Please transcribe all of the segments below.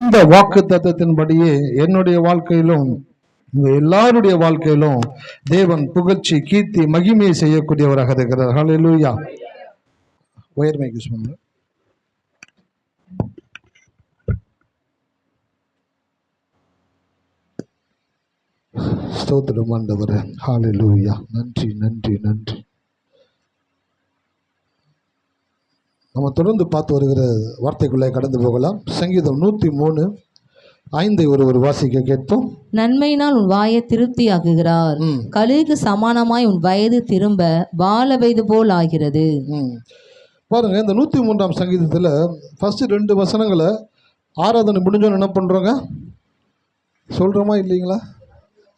இந்த வாக்கு தத்தத்தின்படியே என்னுடைய வாழ்க்கையிலும் எல்லாருடைய வாழ்க்கையிலும் தேவன் புகழ்ச்சி, கீர்த்தி, மகிமையை செய்யக்கூடியவராக இருக்கிறார். ஹல்லேலூயா. உயர்மைக்கு சொன்ன ஸ்தோத்திரம் ஆண்டவரே. ஹல்லேலூயா. நன்றி நன்றி நன்றி. நம்ம தொடர்ந்து பார்த்து வருகிற வார்த்தைக்குள்ளே கடந்து போகலாம். சங்கீதம் 103:5 ஒரு வாசிக்க கேட்போம். நன்மையினால் உன் வாயை திருப்தியாக்குகிறார், கழுகுக்கு சமானமாய் உன் வயது திரும்ப வாழ வயது போல் ஆகிறது. பாருங்க, இந்த 103ஆம் சங்கீதத்தில் ஃபர்ஸ்ட் 2 வசனங்களை ஆராதனை முடிஞ்சோன்னு என்ன பண்ணுறோங்க, சொல்கிறோமா இல்லைங்களா?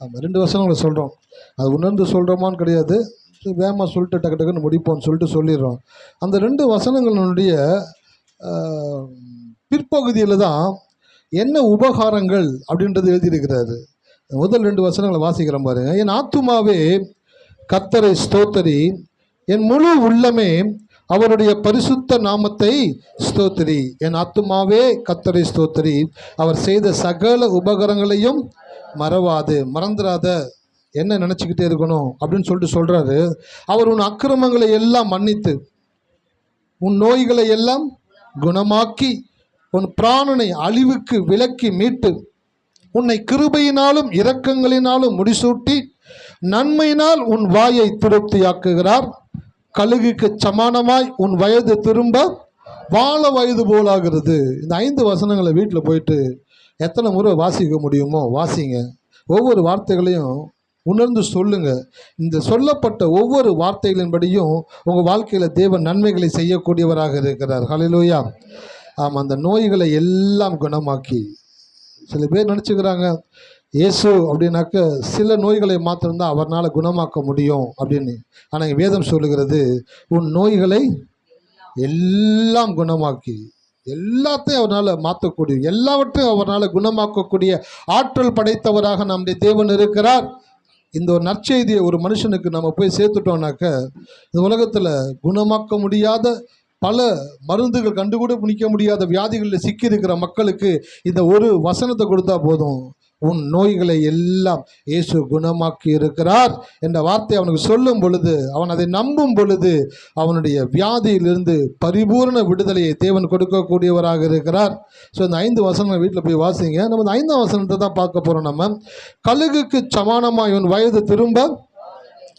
ஆமாம், 2 வசனங்களை சொல்கிறோம். அது உணர்ந்து சொல்கிறோமான்னு கிடையாது, வேகமாக சொல்லிட்டு டக்கு டக்குன்னு முடிப்போம்னு சொல்லிட்டு சொல்லிடுறோம். அந்த 2 வசனங்களுடைய பிற்பகுதியில் தான் என்ன உபகாரங்கள் அப்படின்றது எழுதியிருக்கிறாரு. முதல் 2 வசனங்களை வாசிக்கிறோம் பாருங்க. என் ஆத்துமாவே கர்த்தரை ஸ்தோத்தரி, என் முழு உள்ளமே அவருடைய பரிசுத்த நாமத்தை ஸ்தோத்திரி. என் ஆத்துமாவே கர்த்தரை ஸ்தோத்திரி, அவர் செய்த சகல உபகாரங்களையும் மறந்துடாத. என்ன நினச்சிக்கிட்டே இருக்கணும் அப்படின்னு சொல்லிட்டு சொல்கிறாரு. அவர் உன் அக்கிரமங்களை எல்லாம் மன்னித்து, உன் நோய்களை எல்லாம் குணமாக்கி, உன் பிராணனை அழிவுக்கு விலக்கி மீட்டு, உன்னை கிருபையினாலும் இரக்கங்களினாலும் முடிசூட்டி, நன்மையினால் உன் வாயை திருப்தியாக்குகிறார். கழுகுக்கு சமானமாய் உன் வயது திரும்ப வாழ வயது போலாகிறது. இந்த 5 வசனங்களை வீட்டில் போயிட்டு எத்தனை முறை வாசிக்க முடியுமோ வாசிங்க. ஒவ்வொரு வார்த்தைகளையும் உணர்ந்து சொல்லுங்க. இந்த சொல்லப்பட்ட ஒவ்வொரு வார்த்தைகளின்படியும் உங்கள் வாழ்க்கையில் தேவன் நன்மைகளை செய்யக்கூடியவராக இருக்கிறார். ஹல்லேலூயா. ஆமாம், அந்த நோய்களை எல்லாம் குணமாக்கி, சில பேர் நினச்சிக்கிறாங்க இயேசு அப்படின்னாக்க சில நோய்களை மாத்திரம்தான் அவரால் குணமாக்க முடியும் அப்படின்னு. ஆனால் வேதம் சொல்லுகிறது, உன் நோய்களை எல்லாம் குணமாக்கி, எல்லாத்தையும் அவரால் மாற்றக்கூடிய, எல்லாவற்றையும் அவரால் குணமாக்கக்கூடிய ஆற்றல் படைத்தவராக நம்முடைய தேவன் இருக்கிறார். இந்த ஒரு நற்செய்தியை ஒரு மனுஷனுக்கு நம்ம போய் சேர்த்துட்டோம்னாக்க, இந்த உலகத்தில் குணமாக்க முடியாத பல மருந்துகள் கண்டுகூட பிடிக்க முடியாத வியாதிகளில் சிக்கியிருக்கிற மக்களுக்கு இந்த ஒரு வசனத்தை கொடுத்தா போதும், உன் நோய்களை எல்லாம் இயேசு குணமாக்கி இருக்கிறார் என்ற வார்த்தை அவனுக்கு சொல்லும் பொழுது, அவன் அதை நம்பும் பொழுது, அவனுடைய வியாதியிலிருந்து பரிபூர்ண விடுதலையை தேவன் கொடுக்கக்கூடியவராக இருக்கிறார். ஸோ இந்த 5 வசனங்கள் வீட்டில் போய் வாசிங்க. நம்ம இந்த 5ஆம் வசனத்தை தான் பார்க்க போகிறோம். நம்ம கழுகுக்கு சமானமாக இவன் வயது திரும்ப,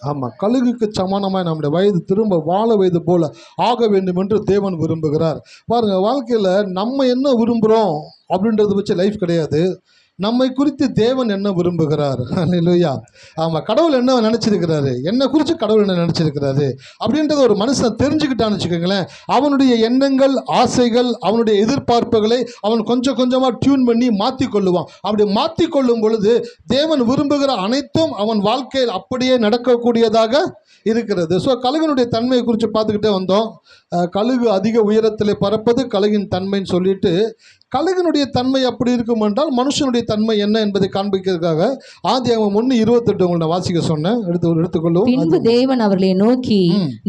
ஆமாம், கழுகுக்கு சமானமாக நம்முடைய வயது திரும்ப வாழ வயது போல ஆக வேண்டும் என்று தேவன் விரும்புகிறார். பாருங்கள், வாழ்க்கையில் நம்ம என்ன விரும்புகிறோம் அப்படின்றத வச்சு லைஃப் கிடையாது, நம்மை குறித்து தேவன் என்ன விரும்புகிறார். அல்லேலூயா. ஆமாம், கடவுள் என்ன நினச்சிருக்கிறாரு, என்னை குறித்து கடவுள் என்ன நினச்சிருக்கிறாரு அப்படின்றத ஒரு மனுஷன் தெரிஞ்சுக்கிட்டான்னு வச்சுக்கோங்களேன், அவனுடைய எண்ணங்கள், ஆசைகள், அவனுடைய எதிர்பார்ப்புகளை அவன் கொஞ்சம் கொஞ்சமாக டியூன் பண்ணி மாற்றி கொள்ளுவான். அப்படி மாற்றி கொள்ளும் பொழுது தேவன் விரும்புகிற அனைத்தும் அவன் வாழ்க்கையில் அப்படியே நடக்கக்கூடியதாக இருக்கிறது. ஸோ கழுகுனுடைய தன்மையை குறித்து பார்த்துக்கிட்டே வந்தோம். கழுகு அதிக உயரத்தில் பறப்பது கழுகின் தன்மைன்னு சொல்லிட்டு, கழுகினுடைய தன்மை அப்படி இருக்கும் என்றால் மனுஷனுடைய தன்மை என்ன என்பதை காண்பிக்கிறதுக்காக ஆதியாகமம் 1:28 உங்களை வாசிக்க சொன்னேன். எடுத்துக்கொள்ளும். பின்பு தேவன் அவர்களை நோக்கி,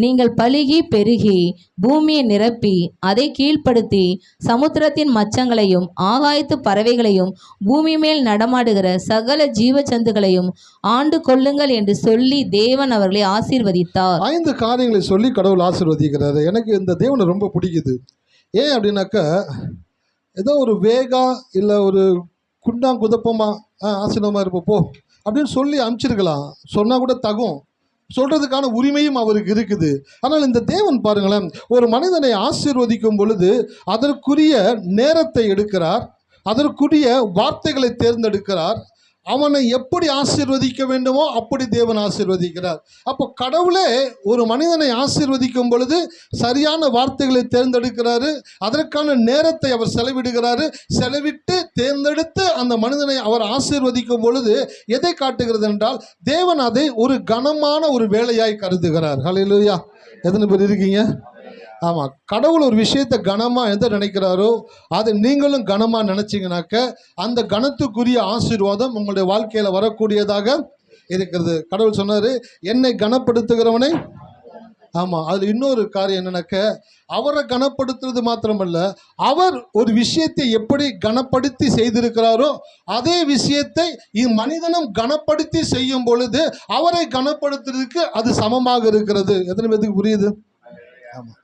நீங்கள் பலுகி பெருகி பூமியை நிரப்பி அதை கீழ்ப்படுத்தி சமுத்திரத்தின் மச்சங்களையும் ஆகாயத்து பறவைகளையும் பூமி மேல் நடமாடுகிற சகல ஜீவ ஜந்துகளையும் ஆண்டு கொள்ளுங்கள் என்று சொல்லி தேவன் அவர்களை ஆசீர்வதித்தார். 5 காரியங்களை சொல்லி கடவுள் ஆசீர்வதிக்கிறாரு. எனக்கு இந்த தேவனை ரொம்ப பிடிக்குது. ஏன் அப்படின்னாக்கா, ஏதோ ஒரு வேகா இல்லை ஒரு குதப்பமாக ஆசீர்வாதமாக இருப்போ அப்படின்னு சொல்லி அனுப்பிச்சிருக்கலாம், சொன்னால் கூட தகும், சொல்கிறதுக்கான உரிமையும் அவருக்கு இருக்குது. ஆனால் இந்த தேவன் பாருங்களேன், ஒரு மனிதனை ஆசீர்வதிக்கும் பொழுது அதற்குரிய நேரத்தை எடுக்கிறார், அதற்குரிய வார்த்தைகளை தேர்ந்தெடுக்கிறார். அவனை எப்படி ஆசீர்வதிக்க வேண்டுமோ அப்படி தேவன் ஆசீர்வதிக்கிறார். அப்போ கடவுளே ஒரு மனிதனை ஆசீர்வதிக்கும் பொழுது சரியான வார்த்தைகளை தேர்ந்தெடுக்கிறாரு, அதற்கான நேரத்தை அவர் செலவிடுகிறாரு. செலவிட்டு தேர்ந்தெடுத்து அந்த மனிதனை அவர் ஆசீர்வதிக்கும் பொழுது எதை காட்டுகிறது என்றால், தேவன் அதை ஒரு கனமான ஒரு வேலையாய் கருதுகிறார். ஹல்லேலூயா. எத்தனை பேர் இருக்கீங்க? ஆமாம், கடவுள் ஒரு விஷயத்தை கனமாக எதை நினைக்கிறாரோ அதை நீங்களும் கனமாக நினச்சிங்கனாக்க அந்த கனத்துக்குரிய ஆசீர்வாதம் உங்களுடைய வாழ்க்கையில் வரக்கூடியதாக இருக்கிறது. கடவுள் சொன்னார், என்னை கனப்படுத்துகிறவனை ஆமாம், அதில் இன்னொரு காரியம் என்னன்னாக்க, அவரை கனப்படுத்துறது மாத்திரமல்ல, அவர் ஒரு விஷயத்தை எப்படி கனப்படுத்தி செய்திருக்கிறாரோ அதே விஷயத்தை மனிதனும் கனப்படுத்தி செய்யும் பொழுது அவரை கனப்படுத்துறதுக்கு அது சமமாக இருக்கிறது. எத்தனை பேருக்கு புரியுது? ஆமாம்,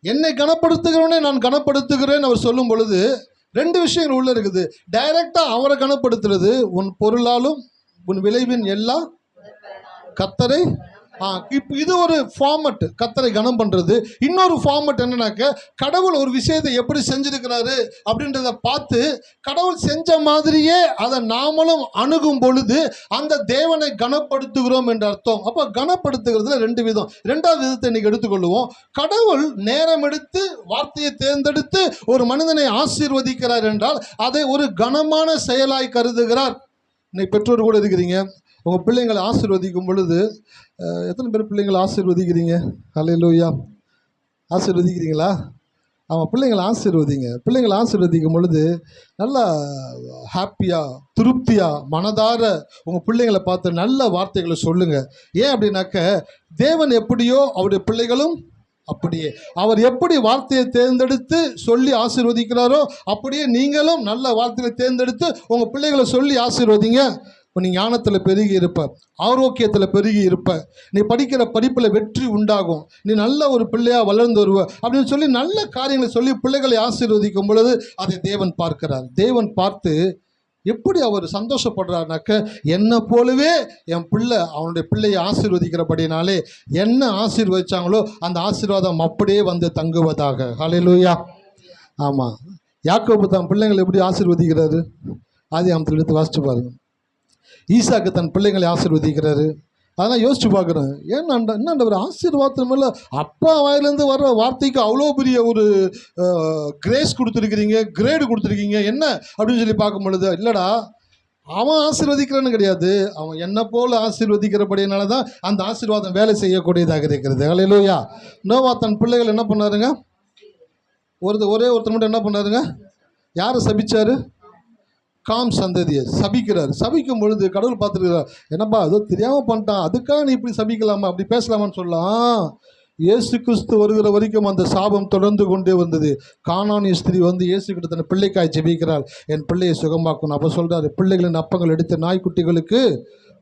என்னை கனப்படுத்துகிறவனே நான் கனப்படுத்துகிறேன் அவர் சொல்லும் பொழுது ரெண்டு விஷயங்கள் உள்ள இருக்குது. டைரக்டா அவரை கனப்படுத்துறது, உன் பொருளாலும் உன் விளைவின் எல்லா கர்த்தரை. இப்போ இது ஒரு ஃபார்மட், கர்த்தரை கனம் பண்றது. இன்னொரு ஃபார்மட் என்னன்னாக்க, கடவுள் ஒரு விஷயத்தை எப்படி செஞ்சிருக்கிறாரு அப்படின்றத பார்த்து கடவுள் செஞ்ச மாதிரியே அதை நாமளும் அணுகும் பொழுது அந்த தேவனை கனப்படுத்துகிறோம் என்ற அர்த்தம். அப்போ கனப்படுத்துகிறதுல ரெண்டு விதம். ரெண்டாவது விதத்தை இன்னைக்கு எடுத்துக்கொள்வோம். கடவுள் நேரம் எடுத்து வார்த்தையை தேர்ந்தெடுத்து ஒரு மனிதனை ஆசீர்வதிக்கிறார் என்றால் அதை ஒரு கனமான செயலாய் கருதுகிறார். இன்னைக்கு பெற்றோர் கூட இருக்கிறீங்க, உங்கள் பிள்ளைங்களை ஆசீர்வதிக்கும் பொழுது எத்தனை பேர் பிள்ளைங்களை ஆசீர்வதிக்கிறீங்க? ஹல்லேலூயா, ஆசீர்வதிக்கிறீங்களா? ஆமாம், பிள்ளைங்களை ஆசீர்வதிங்க. பிள்ளைங்களை ஆசீர்வதிக்கும் பொழுது நல்லா ஹாப்பியாக திருப்தியாக மனதார உங்கள் பிள்ளைங்களை பார்த்து நல்ல வார்த்தைகளை சொல்லுங்கள். ஏன் அப்படின்னாக்க, தேவன் எப்படியோ அவருடைய பிள்ளைகளும் அப்படியே. அவர் எப்படி வார்த்தையை தேர்ந்தெடுத்து சொல்லி ஆசீர்வதிக்கிறாரோ அப்படியே நீங்களும் நல்ல வார்த்தையை தேர்ந்தெடுத்து உங்கள் பிள்ளைகளை சொல்லி ஆசீர்வதிங்க. நீ ஞானத்தில் பெருகி இருப்ப, ஆரோக்கியத்தில் பெருகி இருப்ப, நீ படிக்கிற படிப்பில் வெற்றி உண்டாகும், நீ நல்ல ஒரு பிள்ளையாக வளர்ந்து வருவ அப்படின்னு சொல்லி நல்ல காரியங்களை சொல்லி பிள்ளைகளை ஆசீர்வதிக்கும் பொழுது அதை தேவன் பார்க்கிறார். தேவன் பார்த்து எப்படி அவர் சந்தோஷப்படுறாருனாக்க, என்னை போலவே என் பிள்ளை அவனுடைய பிள்ளையை ஆசீர்வதிக்கிறபடினாலே என்ன ஆசீர்வதிச்சாங்களோ அந்த ஆசீர்வாதம் அப்படியே வந்து தங்குவதாக. ஹல்லேலூயா. ஆமாம், யாக்கோபு தன் பிள்ளைங்களை எப்படி ஆசீர்வதிக்கிறாரு? ஆதியாகமத்தில் எடுத்து வாசிச்சு பாருங்க. ஈசாக்கு தன் பிள்ளைங்களை ஆசீர்வதிக்கிறாரு. அதெல்லாம் யோசிச்சு பார்க்குறேன். என்ன ஒரு ஆசீர்வாதம் மேலே அப்பா வாயிலேருந்து வர்ற வார்த்தைக்கு அவ்வளோ பெரிய ஒரு கிரேஸ் கொடுத்துருக்கிறீங்க, கிரேடு கொடுத்துருக்கீங்க என்ன அப்படின்னு சொல்லி பார்க்கும் பொழுது, இல்லைடா அவன் ஆசீர்வதிக்கிறான்னு கிடையாது, அவன் என்னை போல் ஆசீர்வதிக்கிறபடினால தான் அந்த ஆசீர்வாதம் வேலை செய்யக்கூடியதாக இருக்கிறது. ஹல்லேலூயா. நோவா தன் பிள்ளைகள் என்ன பண்ணாருங்க? ஒரே ஒருத்தர் மட்டும் என்ன பண்ணாருங்க? யாரை சபிச்சாரு? காம் சந்ததியை சபிக்கிறார். சபிக்கும் பொழுது கடவுள் பார்த்துருக்கிறார், என்னப்பா ஏதோ தெரியாமல் பண்ணிட்டான், அதுக்காக நீ இப்படி சபிக்கலாமா, அப்படி பேசலாமான்னு சொல்லலாம். இயேசு கிறிஸ்து வருகிற வரைக்கும் அந்த சாபம் தொடர்ந்து கொண்டே வந்தது. கானானிய ஸ்திரீ வந்து இயேசு கிட்ட தன் பிள்ளைக்காய் ஜெபிக்கிறாள், என் பிள்ளையை சுகமாக்கணும். அப்போ சொல்கிறாரு, பிள்ளைகளின் அப்பங்கள் எடுத்து நாய்க்குட்டிகளுக்கு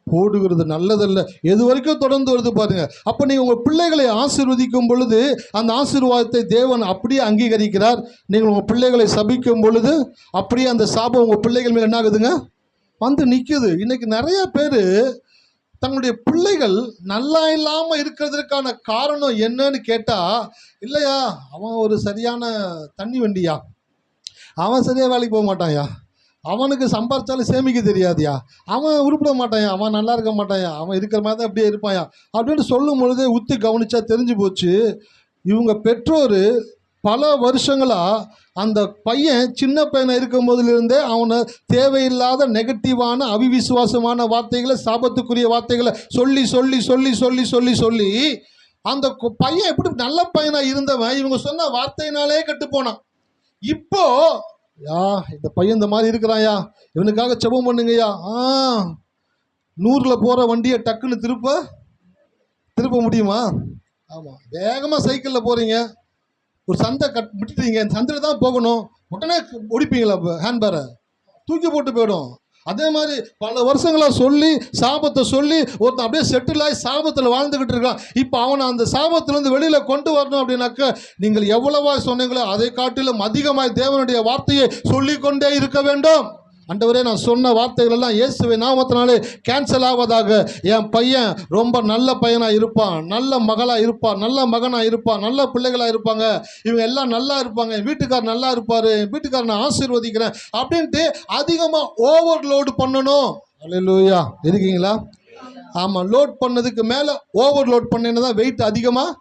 போடுகிறது நல்லதல்ல. எது வரைக்கும் தொடர்ந்து வருது பாருங்க. அப்போ நீங்கள் உங்கள் பிள்ளைகளை ஆசீர்வதிக்கும் பொழுது அந்த ஆசீர்வாதத்தை தேவன் அப்படியே அங்கீகரிக்கிறார். நீங்கள் உங்கள் பிள்ளைகளை சபிக்கும் பொழுது அப்படியே அந்த சாபம் உங்கள் பிள்ளைகள் மேலே என்ன ஆகுதுங்க? வந்து நிற்குது. இன்னைக்கு நிறைய பேர் தங்களுடைய பிள்ளைகள் நல்லா இல்லாமல் இருக்கிறதுக்கான காரணம் என்னன்னு கேட்டால், இல்லையா அவன் ஒரு சரியான தண்ணி வண்டியா, அவன் சரியாக வேலைக்கு போக மாட்டான்யா, அவனுக்கு சம்பாரிச்சாலும் சேமிக்க தெரியாதியா, அவன் உருப்பிட மாட்டாயா, அவன் நல்லா இருக்க மாட்டாயா, அவன் இருக்கிற மாதிரி தான் அப்படியே இருப்பாயா அப்படின்னு சொல்லும் பொழுதே உத்து கவனிச்சா தெரிஞ்சு போச்சு. இவங்க பெற்றோர் பல வருஷங்களாக அந்த பையன் சின்ன பையனை இருக்கும் போதிலிருந்தே அவனை தேவையில்லாத நெகட்டிவான அவிவிசுவாசமான வார்த்தைகளை, சாபத்துக்குரிய வார்த்தைகளை சொல்லி சொல்லி சொல்லி சொல்லி சொல்லி சொல்லி அந்த பையன் எப்படி நல்ல பையனாக இருந்தவன் இவங்க சொன்ன வார்த்தையினாலே கெட்டு போனான். இப்போ இந்த பையன் இந்த மாதிரி இருக்கிறாயா, இவனுக்காக செபம் பண்ணுங்கய்யா. 100ல் போகிற வண்டியை டக்குன்னு திருப்ப முடியுமா? ஆமாம், வேகமாக சைக்கிளில் போகிறீங்க, ஒரு சந்தை விட்டுட்டீங்க, இந்த சந்தையில் தான் போகணும், உடனே ஒடிப்பீங்களா? ஹேண்ட்பேரை தூக்கி போட்டு போயிடும். அதே மாதிரி பல வருஷங்களாக சொல்லி சாபத்தை சொல்லி ஒருத்தன் அப்படியே செட்டில் ஆகி சாபத்தில் வாழ்ந்துக்கிட்டு இருக்கான். இப்போ அவனை அந்த சாபத்திலேருந்து வெளியில் கொண்டு வரணும் அப்படின்னாக்க நீங்கள் எவ்வளவா சொன்னீங்களோ அதை காட்டிலும் அதிகமாக தேவனுடைய வார்த்தையை சொல்லிக்கொண்டே இருக்க வேண்டும். ஆண்டவரே, நான் சொன்ன வார்த்தைகள் எல்லாம் இயேசுவின் நாமத்தினாலே கேன்சல் ஆவதாக. என் பையன் ரொம்ப நல்ல பையனாக இருப்பான், நல்ல மகளாக இருப்பான், நல்ல மகனாக இருப்பான், நல்ல பிள்ளைகளாக இருப்பாங்க, இவங்க எல்லாம் நல்லா இருப்பாங்க, என் வீட்டுக்கார் நல்லா இருப்பார், என் வீட்டுக்கார் நான் ஆசீர்வதிக்கிறேன் அப்படின்ட்டு அதிகமாக ஓவர்லோடு பண்ணணும். அல்லேலூயா. இருக்கீங்களா? ஆமாம், லோட் பண்ணதுக்கு மேலே ஓவர்லோட் பண்ணேன்னு தான் வெயிட் அதிகமாக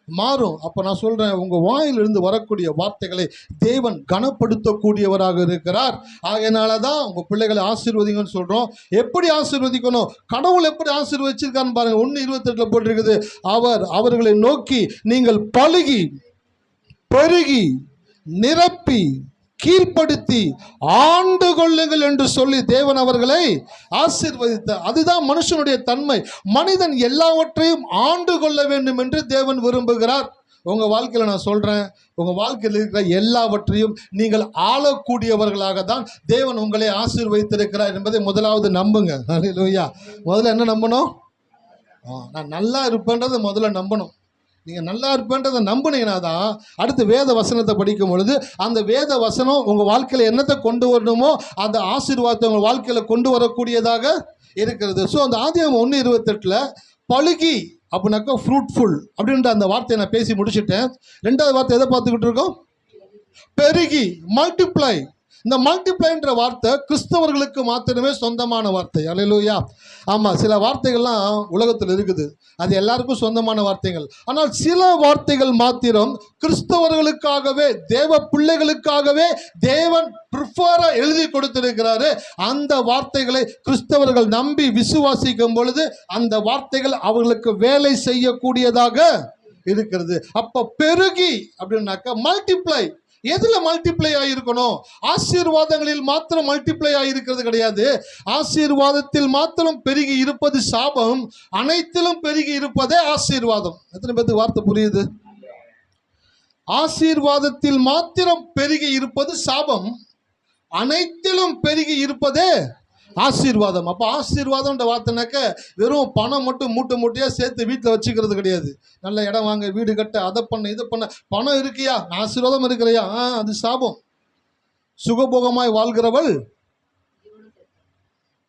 மாறும். அப்போ நான் சொல்கிறேன், உங்கள் வாயிலிருந்து வரக்கூடிய வார்த்தைகளை தேவன் கனப்படுத்தக்கூடியவராக இருக்கிறார். ஆகையினால தான் உங்கள் பிள்ளைகளை ஆசீர்வதிங்கன்னு சொல்கிறோம். எப்படி ஆசீர்வதிக்கணும், கடவுள் எப்படி ஆசீர்வதிச்சிருக்கான்னு பாருங்கள். 1:28 போட்டிருக்குது, அவர்களை நோக்கி நீங்கள் பலுகி பெருகி நிரப்பி கீழ்ப்படுத்தி ஆண்டு கொள்ளுங்கள் என்று சொல்லி தேவன் அவர்களை ஆசீர்வதித்தார். அதுதான் மனுஷனுடைய தன்மை. மனிதன் எல்லாவற்றையும் ஆண்டு கொள்ள வேண்டும் என்று தேவன் விரும்புகிறார். உங்க வாழ்க்கையில நான் சொல்றேன், உங்க வாழ்க்கையில் இருக்கிற எல்லாவற்றையும் நீங்கள் ஆளக்கூடியவர்களாக தான் தேவன் உங்களை ஆசீர்வதித்திருக்கிறார் என்பதை முதலாவது நம்புங்க. ஹல்லேலூயா. முதல்ல என்ன நம்பணும்? நான் நல்லா இருப்பேன்றதை முதல்ல நம்பணும். நீங்கள் நல்லா இருப்பேன்றதை நம்பினீங்கன்னா தான் அடுத்து வேத வசனத்தை படிக்கும் பொழுது அந்த வேத வசனம் உங்கள் வாழ்க்கையில் என்னத்தை கொண்டு வரணுமோ அந்த ஆசீர்வாதத்தை உங்கள் வாழ்க்கையில் கொண்டு வரக்கூடியதாக இருக்கிறது. ஸோ அந்த ஆதியாகமம் 1:28 பழுகி அப்படின்னாக்கா ஃப்ரூட்ஃபுல் அப்படின்ற அந்த வார்த்தையை நான் பேசி முடிச்சுட்டேன். ரெண்டாவது வார்த்தை எதை பார்த்துக்கிட்டு இருக்கோம்? பெருகி, மல்டிப்ளை. இந்த மல்டிப்ளைன்ற வார்த்தை கிறிஸ்தவர்களுக்கு மாத்திரமே சொந்தமான வார்த்தை. அல்லேலூயா. ஆமாம், சில வார்த்தைகள்லாம் உலகத்தில் இருக்குது, அது எல்லாருக்கும் சொந்தமான வார்த்தைகள். ஆனால் சில வார்த்தைகள் மாத்திரம் கிறிஸ்தவர்களுக்காகவே, தேவ பிள்ளைகளுக்காகவே தேவன் ப்ரிஃபராக எழுதி கொடுத்திருக்கிறாரு. அந்த வார்த்தைகளை கிறிஸ்தவர்கள் நம்பி விசுவாசிக்கும் பொழுது அந்த வார்த்தைகள் அவர்களுக்கு வேலை செய்யக்கூடியதாக இருக்கிறது. அப்போ பெருகி அப்படின்னாக்கா மல்டிப்ளை. எதுல மல்டிப்ளை ஆகிருக்கணும்? ஆசீர்வாதங்களில் மாத்திரம் மல்டிப்ளை ஆகிருக்கிறது கிடையாது. ஆசீர்வாதத்தில் மாத்திரம் பெருகி இருப்பது சாபம், அனைத்திலும் பெருகி இருப்பதே ஆசீர்வாதம். எத்தனை பேருக்கு வார்த்தை புரியுது? ஆசீர்வாதத்தில் மாத்திரம் பெருகி இருப்பது சாபம், அனைத்திலும் பெருகி இருப்பதே ஆசீர்வாதம். அப்போ ஆசீர்வாதம்ன்ற வார்த்தைனாக்க வெறும் பணம் மட்டும் மூட்டை மூட்டையாக சேர்த்து வீட்டில் வச்சுக்கிறது கிடையாது. நல்ல இடம் வாங்க, வீடு கட்ட, அதை பண்ண, இதை பண்ண. பணம் இருக்கியா, ஆசீர்வாதம் இருக்கிறையா, அது சாபம். சுகபோகமாய் வாழ்கிறவள்,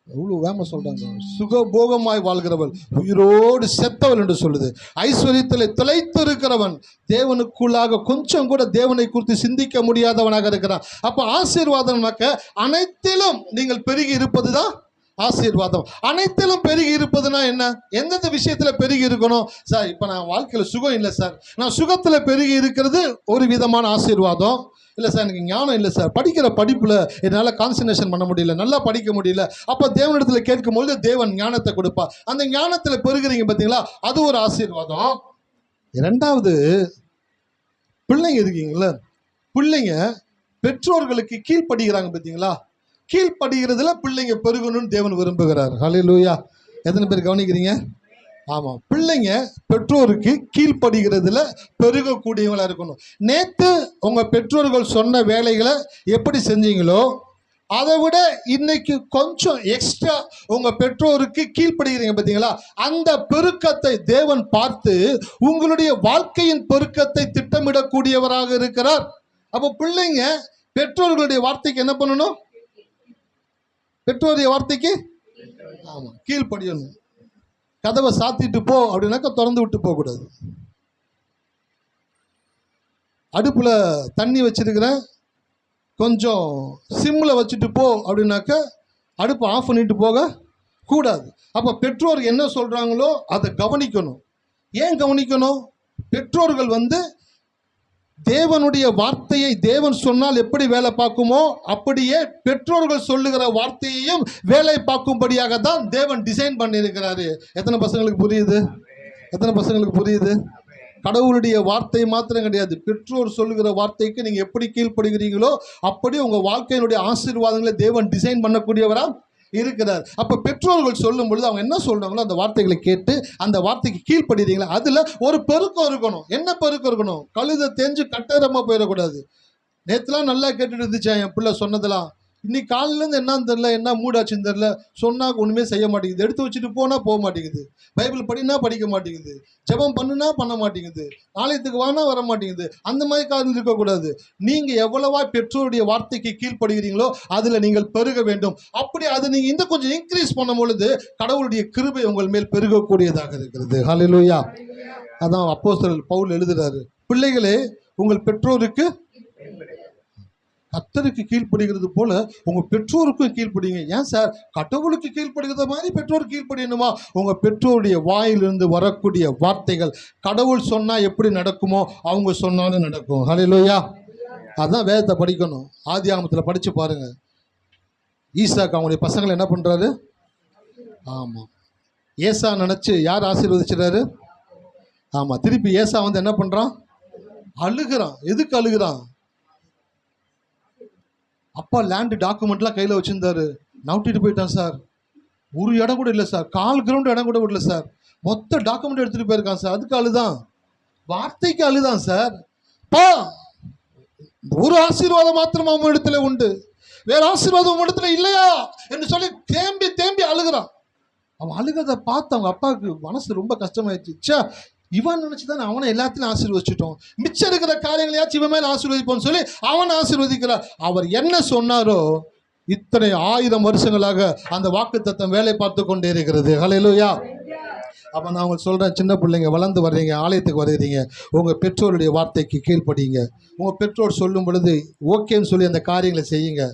எவ்வளோ வேம சொல்றாங்க, சுகபோகமாய் வாழ்கிறவள் உயிரோடு செத்தவள் என்று சொல்லுது. ஐஸ்வர்யத்தில் திளைத்து இருக்கிறவன் தேவனுக்குள்ளாக கொஞ்சம் கூட தேவனை குறித்து சிந்திக்க முடியாதவனாக இருக்கிறான். அப்போ ஆசீர்வாதம்னாக்க அனைத்திலும் நீங்கள் பெருகி இருப்பது தான் ஆசீர்வாதம். அனைத்திலும் பெருகி இருப்பதுனா என்ன? எந்தெந்த விஷயத்தில் பெருகி இருக்கணும்? சார், இப்போ நான் வாழ்க்கையில் சுகம் இல்லை சார், நான் சுகத்தில் பெருகி இருக்கிறது ஒரு விதமான ஆசீர்வாதம். இல்லை சார், எனக்கு ஞானம் இல்லை சார், படிக்கிற படிப்பில் என்னால் கான்சன்ட்ரேஷன் பண்ண முடியல, நல்லா படிக்க முடியல. அப்போ தேவனிடத்தில் கேட்கும்பொழுது தேவன் ஞானத்தை கொடுப்பா. அந்த ஞானத்தில் பெருகிறீங்க பார்த்தீங்களா, அது ஒரு ஆசீர்வாதம். இரண்டாவது, பிள்ளைங்க இருக்கீங்களா, பிள்ளைங்க பெற்றோர்களுக்கு கீழ்ப்படுகிறாங்க பார்த்தீங்களா, கீழ்ப்படுகிறதுல பிள்ளைங்க பெருகணும்னு தேவன் விரும்புகிறார். ஹல்லேலூயா. எத்தனை பேர் கவனிக்கிறீங்க? ஆமாம், பிள்ளைங்க பெற்றோருக்கு கீழ்ப்படுகிறதுல பெருகக்கூடியவங்களா இருக்கணும். நேற்று உங்கள் பெற்றோர்கள் சொன்ன வேலைகளை எப்படி செஞ்சீங்களோ அதை விட இன்னைக்கு கொஞ்சம் எக்ஸ்ட்ரா உங்கள் பெற்றோருக்கு கீழ்ப்படுகிறீங்க பார்த்தீங்களா, அந்த பெருக்கத்தை தேவன் பார்த்து உங்களுடைய வாழ்க்கையின் பெருக்கத்தை திட்டமிடக்கூடியவராக இருக்கிறார். அப்போ பிள்ளைங்க பெற்றோர்களுடைய வார்த்தைக்கு என்ன பண்ணணும்? பெற்றோருடைய வார்த்தைக்கு ஆமாம் கீழ்ப்படியணும். கதவை சாத்திட்டு போ அப்படின்னாக்கா திறந்து விட்டு போகக்கூடாது. அடுப்பில் தண்ணி வச்சிருக்கிறேன், கொஞ்சம் சிம்மில் வச்சுட்டு போ அப்படின்னாக்கா அடுப்பை ஆஃப் பண்ணிட்டு போக கூடாது. அப்போ பெற்றோர் என்ன சொல்கிறாங்களோ அதை கவனிக்கணும். ஏன் கவனிக்கணும்? பெற்றோர்கள் தேவனுடைய வார்த்தையை தேவன் சொன்னால் எப்படி வேலை பார்க்குமோ அப்படியே பெற்றோர்கள் சொல்லுகிற வார்த்தையையும் வேலை பார்க்கும்படியாக தான் தேவன் டிசைன் பண்ணியிருக்கிறாரு. எத்தனை பசங்களுக்கு புரியுது? எத்தனை பசங்களுக்கு புரியுது? கடவுளுடைய வார்த்தை மாத்திரம் கிடையாது, பெற்றோர் சொல்லுகிற வார்த்தைக்கு நீங்கள் எப்படி கீழ்ப்படுகிறீங்களோ அப்படி உங்கள் வாழ்க்கையினுடைய ஆசீர்வாதங்களை தேவன் டிசைன் பண்ணக்கூடியவரா இருக்கிறார். அப்போ பெற்றோர்கள் சொல்லும் பொழுது அவங்க என்ன சொல்கிறாங்களோ அந்த வார்த்தைகளை கேட்டு அந்த வார்த்தைக்கு கீழ்ப்படுறீங்களா, அதில் ஒரு பெருக்கம் இருக்கணும். என்ன பெருக்கம் இருக்கணும்? கழுதை தேஞ்சு கட்டரமாக போயிடக்கூடாது. நேற்றுலாம் நல்லா கேட்டுட்டு இருந்துச்சேன் என் பிள்ளை சொன்னதெல்லாம், இன்னைக்கு காலையிலேருந்து என்னன்னு தெரில, என்ன மூடாச்சுன்னு தெரில, சொன்னால் ஒன்றுமே செய்ய மாட்டேங்குது, எடுத்து வச்சுட்டு போனால் போக மாட்டேங்குது, பைபிள் படினா படிக்க மாட்டேங்குது, ஜெபம் பண்ணுனா பண்ண மாட்டேங்குது, ஆலயத்துக்கு வானா வர மாட்டேங்குது. அந்த மாதிரி காரணம் இருக்கக்கூடாது. நீங்கள் எவ்வளவா பெற்றோருடைய வார்த்தைக்கு கீழ்ப்படுகிறீங்களோ அதில் நீங்கள் பெருக வேண்டும். அப்படி அதை நீங்கள் இன்னும் கொஞ்சம் இன்க்ரீஸ் பண்ணும் பொழுது கடவுளுடைய கிருபை உங்கள் மேல் பெருகக்கூடியதாக இருக்கிறது. ஹல்லேலூயா. அதான் அப்போஸ்தலர் பவுல் எழுதுறாரு, பிள்ளைகளே உங்கள் பெற்றோருக்கு கர்த்தருக்கு கீழ்ப்படுகிறது போல உங்கள் பெற்றோருக்கும் கீழ்ப்படுங்க. ஏன் சார், கடவுளுக்கு கீழ்ப்படுகிறத மாதிரி பெற்றோர் கீழ்ப்படியணுமா? உங்கள் பெற்றோருடைய வாயிலிருந்து வரக்கூடிய வார்த்தைகள் கடவுள் சொன்னால் எப்படி நடக்குமோ அவங்க சொன்னாலும் நடக்கும். ஹல்லேலூயா. அதான் வேதத்தை படிக்கணும். ஆதியாகமத்தில் படித்து பாருங்க. ஈசாக்கு அவங்களுடைய பசங்களை என்ன பண்ணுறாரு? ஆமாம், ஏசா நினச்சி யார் ஆசீர்வதிச்சிடாரு? ஆமாம், திருப்பி ஏசா என்ன பண்ணுறான்? அழுகிறான். எதுக்கு அழுகிறான்? அப்பா லேண்டு டாக்குமெண்ட்லாம் கையில் வச்சுருந்தாரு, நவுட்டிட்டு போயிட்டான் சார். ஒரு இடம் கூட இல்லை சார், 1/4 கிரவுண்ட் இடம் கூட விடல சார். மொத்த டாக்குமெண்ட் எடுத்துகிட்டு போயிருக்கான் சார். அதுக்கு அழுதான், வார்த்தைக்கு அழுதான் சார். பா, ஒரு ஆசீர்வாதம் மாத்திரம் அவன் இடத்துல உண்டு, வேற ஆசீர்வாதம் உன் இடத்துல இல்லையா என்று சொல்லி தேம்பி தேம்பி அழுகிறான். அவன் அழுகிறத பார்த்து அவங்க அப்பாவுக்கு மனசு ரொம்ப கஷ்டமாயிடுச்சு. சே, இவன் நினைச்சுதான் அவனை எல்லாத்தையும் ஆசீர்வதிச்சிட்டோம், மிச்சம் இருக்கிற காரியங்களையாச்சும் இவன் மேல ஆசீர்வதிப்போம்னு சொல்லி அவனை ஆசீர்வதிக்கிறார். அவர் என்ன சொன்னாரோ இத்தனை 1000 வருஷங்களாக அந்த வாக்குத்தத்தம் வேலை பார்த்து கொண்டே இருக்கிறது. ஹல்லேலூயா. அப்போ நான் உங்களுக்கு சொல்கிறேன், சின்ன பிள்ளைங்க வளர்ந்து வர்றீங்க, ஆலயத்துக்கு வருகிறீங்க, உங்கள் பெற்றோருடைய வார்த்தைக்கு கீழ்ப்படிங்க. உங்கள் பெற்றோர் சொல்லும் பொழுது ஓகேன்னு சொல்லி அந்த காரியங்களை செய்யுங்க.